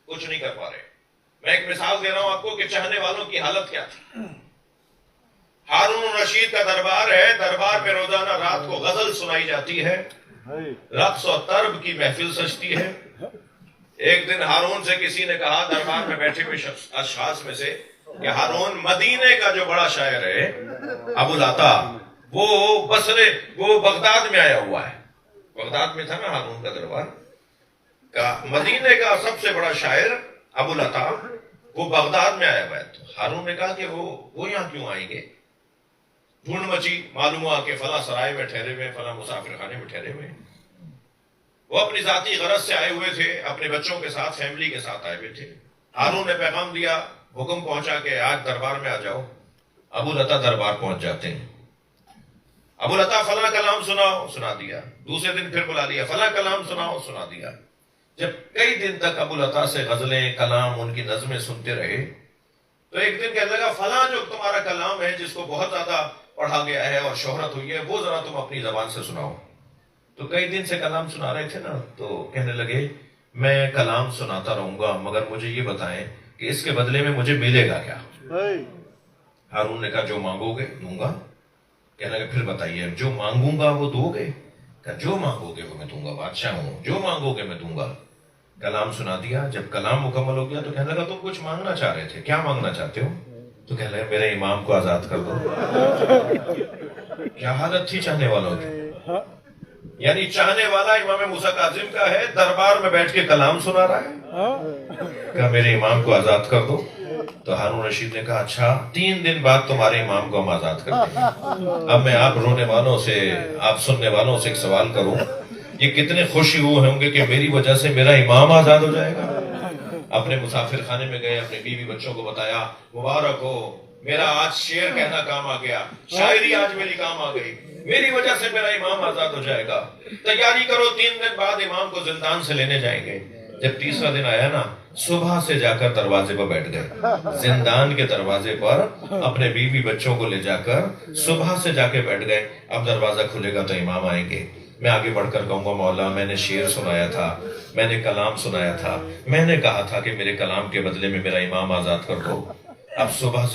کچھ نہیں کر پا رہے۔ میں ایک مثال دے رہا ہوں آپ کو کہ چاہنے والوں کی حالت کیا تھی۔ ہارون الرشید کا دربار ہے، دربار میں روزانہ رات کو غزل سنائی جاتی ہے، رقص و طرب کی محفل سجتی ہے۔ ایک دن ہارون سے کسی نے کہا دربار میں بیٹھے ہوئے اشخاص میں سے کہ ہارون، مدینے کا جو بڑا شاعر ہے ابو العطا، وہ بغداد میں آیا ہوا ہے۔ بغداد میں تھا نا ہارون کا دربار، مدینے کا سب سے بڑا شاعر ابو العطا وہ بغداد میں آیا ہوا ہے۔ تو ہارون نے کہا کہ وہ یہاں کیوں آئیں گے؟ ڈھونڈ مچی، معلوم ہوا کہ فلاں سرائے میں ٹھہرے ہوئے، فلاں مسافر خانے میں ٹھہرے ہوئے۔ وہ اپنی ذاتی غرض سے آئے ہوئے تھے، اپنے بچوں کے ساتھ، فیملی کے ساتھ آئے ہوئے تھے۔ ہارون نے پیغام دیا، حکم پہنچا کہ آج دربار میں آ جاؤ۔ ابو العطا دربار پہنچ جاتے ہیں۔ ابو العطا فلاں کلام سناؤ، سنا دیا۔ دوسرے دن پھر بلا لیا، فلاں کلام سناؤ، سنا دیا۔ جب کئی دن تک ابو العطا سے غزلیں، کلام، ان کی نظمیں سنتے رہے تو ایک دن کہنے لگا فلاں جو تمہارا کلام ہے جس کو بہت زیادہ پڑھا گیا ہے اور شہرت ہوئی ہے، وہ ذرا تم اپنی زبان سے سناؤ۔ تو کئی دن سے کلام سنا رہے تھے نا، تو کہنے لگے میں کلام سناتا رہوں گا مگر مجھے یہ بتائیں کہ اس کے بدلے میں مجھے ملے گا کیا؟ ہارون نے کہا جو مانگو گے دوں گا۔ کہنے لگا پھر بتائیے، جو مانگوں گا وہ دو گے؟ کہا جو مانگو گے وہ میں دوں گا، بادشاہ ہوں، جو مانگو گے میں دوں گا۔ کلام سنا دیا۔ جب کلام مکمل ہو گیا تو کہنے لگا تم کچھ مانگنا چاہ رہے تھے، کیا مانگنا چاہتے ہو؟ تو کہنے لگا میرے امام کو آزاد کر دو۔ کیا حالت تھی چاہنے والوں کی؟ یعنی چاہنے والا امام موسیٰ کاظم کا ہے، دربار میں بیٹھ کے کلام سنا رہا ہے، کہا میرے امام کو آزاد کر دو۔ تو ہارون رشید نے کہا اچھا 3 دن بعد تمہارے امام کو ہم آزاد کر دیں گے۔ اب میں آپ رونے والوں سے، آپ سننے والوں سے ایک سوال کروں، یہ کتنے خوشی ہوئے ہوں گے کہ میری وجہ سے میرا امام آزاد ہو جائے گا؟ اپنے مسافر خانے میں گئے، اپنے بیوی بچوں کو بتایا مبارک ہو، میرا آج شعر کہنا کام آ گیا، شاعری آج میری کام آ گئی، میری وجہ سے میرا امام آزاد ہو جائے گا۔ تیاری کرو، 3 دن بعد امام کو زندان سے لینے جائیں گے۔ جب تیسرا دن آیا نا، صبح سے جا کر دروازے پر بیٹھ گئے، زندان کے دروازے پر اپنے بیوی بچوں کو لے جا کر صبح سے جا کے بیٹھ گئے۔ اب دروازہ کھلے گا تو امام آئیں گے، میں آگے بڑھ کر کہوں گا مولا میں نے شعر سنایا تھا، میں نے کلام سنایا تھا، میں نے کہا تھا کہ میرے کلام کے بدلے میں میرا امام آزاد کر دو۔ اب صبح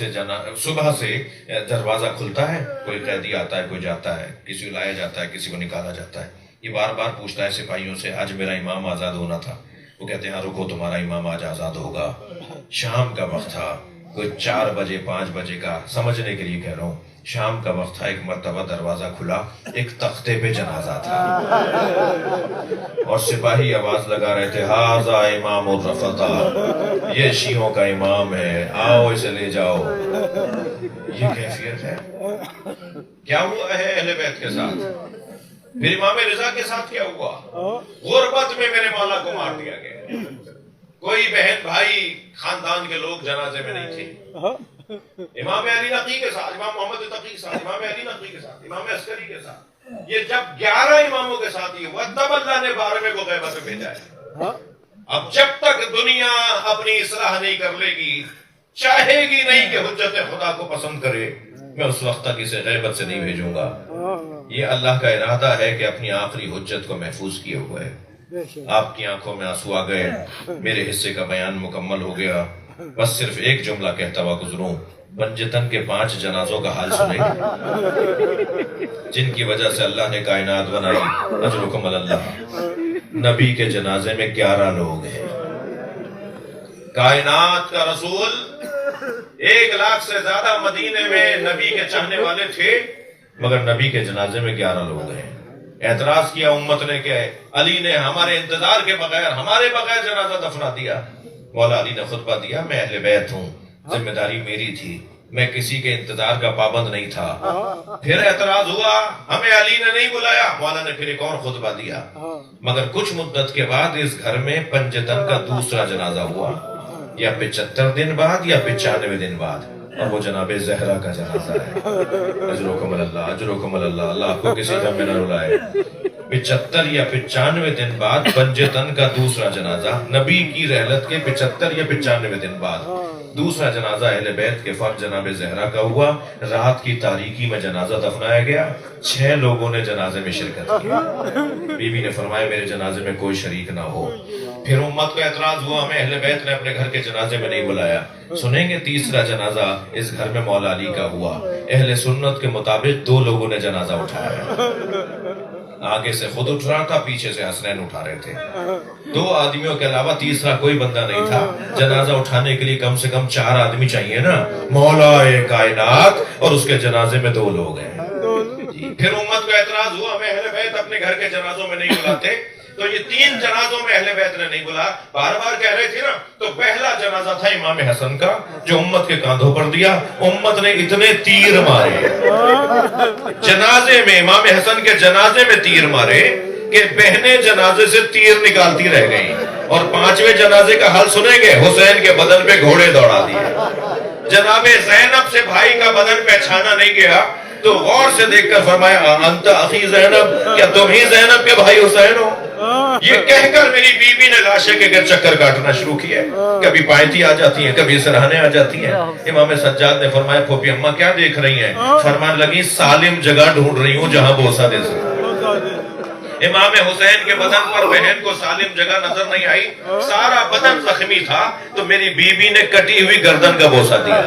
سے دروازہ کھلتا ہے، کوئی قیدی آتا ہے، کوئی جاتا ہے، کسی کو لایا جاتا ہے، کسی کو نکالا جاتا ہے۔ یہ بار بار پوچھتا ہے سپاہیوں سے آج میرا امام آزاد ہونا تھا، وہ کہتے ہیں ہاں رکو تمہارا امام آج آزاد ہوگا۔ شام کا وقت تھا، کوئی 4 بجے 5 بجے کا، سمجھنے کے لیے کہہ رہا ہوں، شام کا وقت تھا، ایک مرتبہ دروازہ کھلا، ایک تختے پہ جنازہ تھا اور سپاہی آواز لگا رہے تھے ھذا امام الرفقا، یہ شیعوں کا امام ہے، آؤ اسے لے جاؤ۔ یہ کیفیت ہے۔ کیا ہوا ہے اہل بیت کے ساتھ؟ پھر امام رضا کے ساتھ کیا ہوا؟ غربت میں میرے مولا کو مار دیا گیا، کوئی بہن بھائی خاندان کے لوگ جنازے میں نہیں تھے۔ امام علی نقی کے ساتھ، امام محمد تقی کے ساتھ، امام علی نقی کے ساتھ، امام عسکری کے ساتھ، یہ جب 11 اماموں کے ساتھ یہ ہوا تب اللہ نے 12ویں کو غیبت میں بھیجا ہے۔ اب جب تک دنیا اپنی اصلاح نہیں کر لے گی، چاہے گی نہیں کہ حجت خدا کو پسند کرے، میں اس وقت تک اسے غیبت سے نہیں بھیجوں گا۔ یہ اللہ کا ارادہ ہے کہ اپنی آخری حجت کو محفوظ کیے ہوئے ہے۔ آپ کی آنکھوں میں آنسو آ گئے، میرے حصے کا بیان مکمل ہو گیا، بس صرف ایک جملہ کہتا ہوا گزروں۔ بنجتن کے 5 جنازوں کا حال سنیں جن کی وجہ سے اللہ نے کائنات بنائی، اجرکم اللہ۔ نبی کے جنازے میں 11 لوگ ہیں، کائنات کا رسول 1 لاکھ سے زیادہ مدینے میں نبی کے چاہنے والے تھے، مگر نبی کے جنازے میں 11 لوگ ہیں۔ اعتراض کیا امت نے کہ علی نے ہمارے انتظار کے بغیر، ہمارے بغیر جنازہ دفنا دیا۔ مولا علی نے خطبہ دیا، میں اہل بیت ہوں، ذمہ داری میری تھی، میں کسی کے انتظار کا پابند نہیں تھا۔ پھر اعتراض ہوا، ہمیں علی نے نہیں بلایا، مولا نے پھر ایک اور خطبہ دیا۔ مگر کچھ مدت کے بعد اس گھر میں پنجتن کا دوسرا جنازہ ہوا، یا 75 دن بعد یا 95 دن بعد، اور وہ جناب زہرا کا جنازہ ہے۔ اجرکم اللہ، اجرکم اللہ، اللہ آپ کو کسی غم میں نہ رلائے۔ 75 یا 95 دن بعد پنجتن کا دوسرا جنازہ، نبی کی رحلت کے 75 یا 95 دن بعد دوسرا جنازہ اہل بیت کے فرد جناب زہرا کا ہوا۔ رات کی تاریکی میں جنازہ دفنایا گیا، 6 لوگوں نے جنازے میں شرکت کی۔ بی بی نے فرمایا میرے جنازے میں کوئی شریک نہ ہو۔ پھر امت کو اعتراض ہوا، ہمیں اہل بیت نے اپنے گھر کے جنازے میں نہیں بلایا۔ سنیں گے تیسرا جنازہ اس گھر میں مولا علی کا ہوا۔ اہل سنت کے مطابق 2 لوگوں نے جنازہ اٹھایا، آگے سے خود اٹھ رہا تھا، پیچھے سے حسنین اٹھا رہے تھے۔ 2 آدمیوں کے علاوہ تیسرا کوئی بندہ نہیں تھا۔ جنازہ اٹھانے کے لیے کم سے کم 4 آدمی چاہیے نا، مولا کائنات، اور اس کے جنازے میں 2 لوگ ہیں۔ پھر امت کو اعتراض ہوا، ہمیں اہل بیت اپنے گھر کے جنازوں میں نہیں بلاتے، تو یہ 3 جنازوں میں اہل بیت نے نہیں بلا، بار بار کہہ رہے تھے نا۔ تو پہلا جنازہ تھا امام حسن کا، جو امت کے کاندھوں پر دیا۔ امت نے اتنے تیر مارے جنازے میں، امام حسن کے جنازے میں تیر مارے کہ بہنیں جنازے سے تیر نکالتی رہ گئیں۔ اور 5ویں جنازے کا حال سنیں گے، حسین کے بدن پہ گھوڑے دوڑا دیے۔ جناب زینب سے بھائی کا بدن پہچانا نہیں گیا، تو غور سے دیکھ کر فرمایا انت اخی زینب، کیا تم ہی زینب کے بھائی حسین ہو؟ یہ کہہ کر میری بیوی نے لاشے کے گر چکر کاٹنا شروع کیا۔ کبھی پائنتی آ جاتی ہیں، کبھی سرہانے آ جاتی ہیں۔ امام سجاد نے فرمایا پھوپھی اماں کیا دیکھ رہی ہیں؟ فرمان لگی سالم جگہ ڈھونڈ رہی ہوں جہاں بوسہ دے سکوں۔ امام حسین کے بدن پر بہن کو سالم جگہ نظر نہیں آئی، سارا بدن زخمی تھا، تو میری بیوی نے کٹی ہوئی گردن کا بوسہ دیا،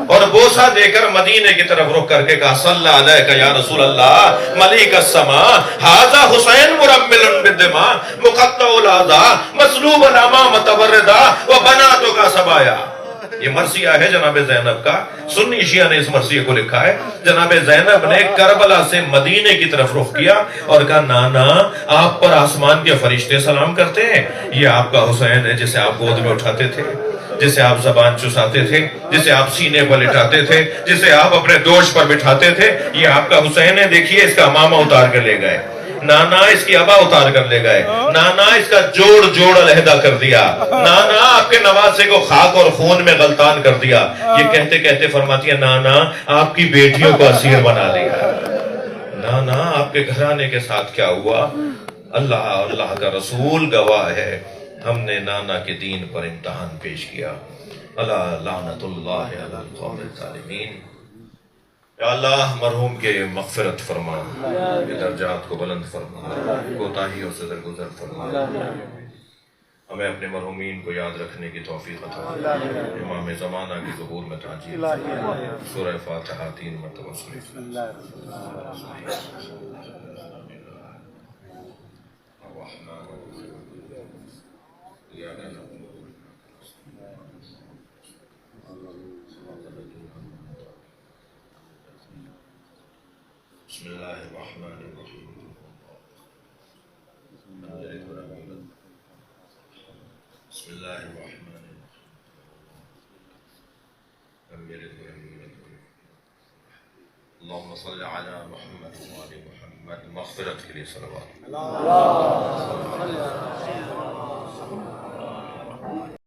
اور بوسہ دے کر مدینے کی طرف رخ کر کے کہا صلی علیہ یا رسول اللہ ملیک السماء ھذا حسین مرمل بالدماء مقطع الاعضاء مسلوب الامام متوردا وبناتک سبایا۔ یہ مرثیہ ہے جناب زینب کا، سنی شیعہ نے اس مرثیہ کو لکھا ہے۔ جناب زینب نے کربلا سے مدینے کی طرف رخ کیا اور کہا نانا آپ پر آسمان کے فرشتے سلام کرتے ہیں، یہ آپ کا حسین ہے جسے آپ گود میں اٹھاتے تھے، جسے آپ زبان چساتے تھے، جسے آپ سینے پر لٹاتے تھے، جسے آپ اپنے دوش پر بٹھاتے تھے، یہ آپ کا حسین ہے، دیکھیے اس کا امامہ اتار کر لے گئے، نانا اس کی ابا اتار کر لے گئے، نانا اس کا جوڑ علیحدہ کر دیا، نانا آپ کے نواسے کو خاک اور خون میں غلطان کر دیا۔ یہ کہتے کہتے فرماتی ہے نانا آپ کی بیٹیوں کو اسیر بنا دیا۔ نانا آپ کے گھرانے کے ساتھ کیا ہوا؟ اللہ کا رسول گواہ ہے، ہم نے نانا کے دین پر امتحان پیش کیا۔ اللہ لعنت اللہ علی القوم الظالمین۔ یا اللہ مرحوم کے مغفرت فرما، کے درجات کو بلند فرما، کوتاہیوں سے درگزر فرما، ہمیں اپنے مرحومین کو یاد رکھنے کی توفیق عطا فرما، امام زمانہ کی ظہور میں تعجیل فرما۔ سورہ فاتحہ 3 مرتبہ سنیں۔ اللهم صل على محمد وآل محمد مغفرت کے لیے صلوات. اللهم صل على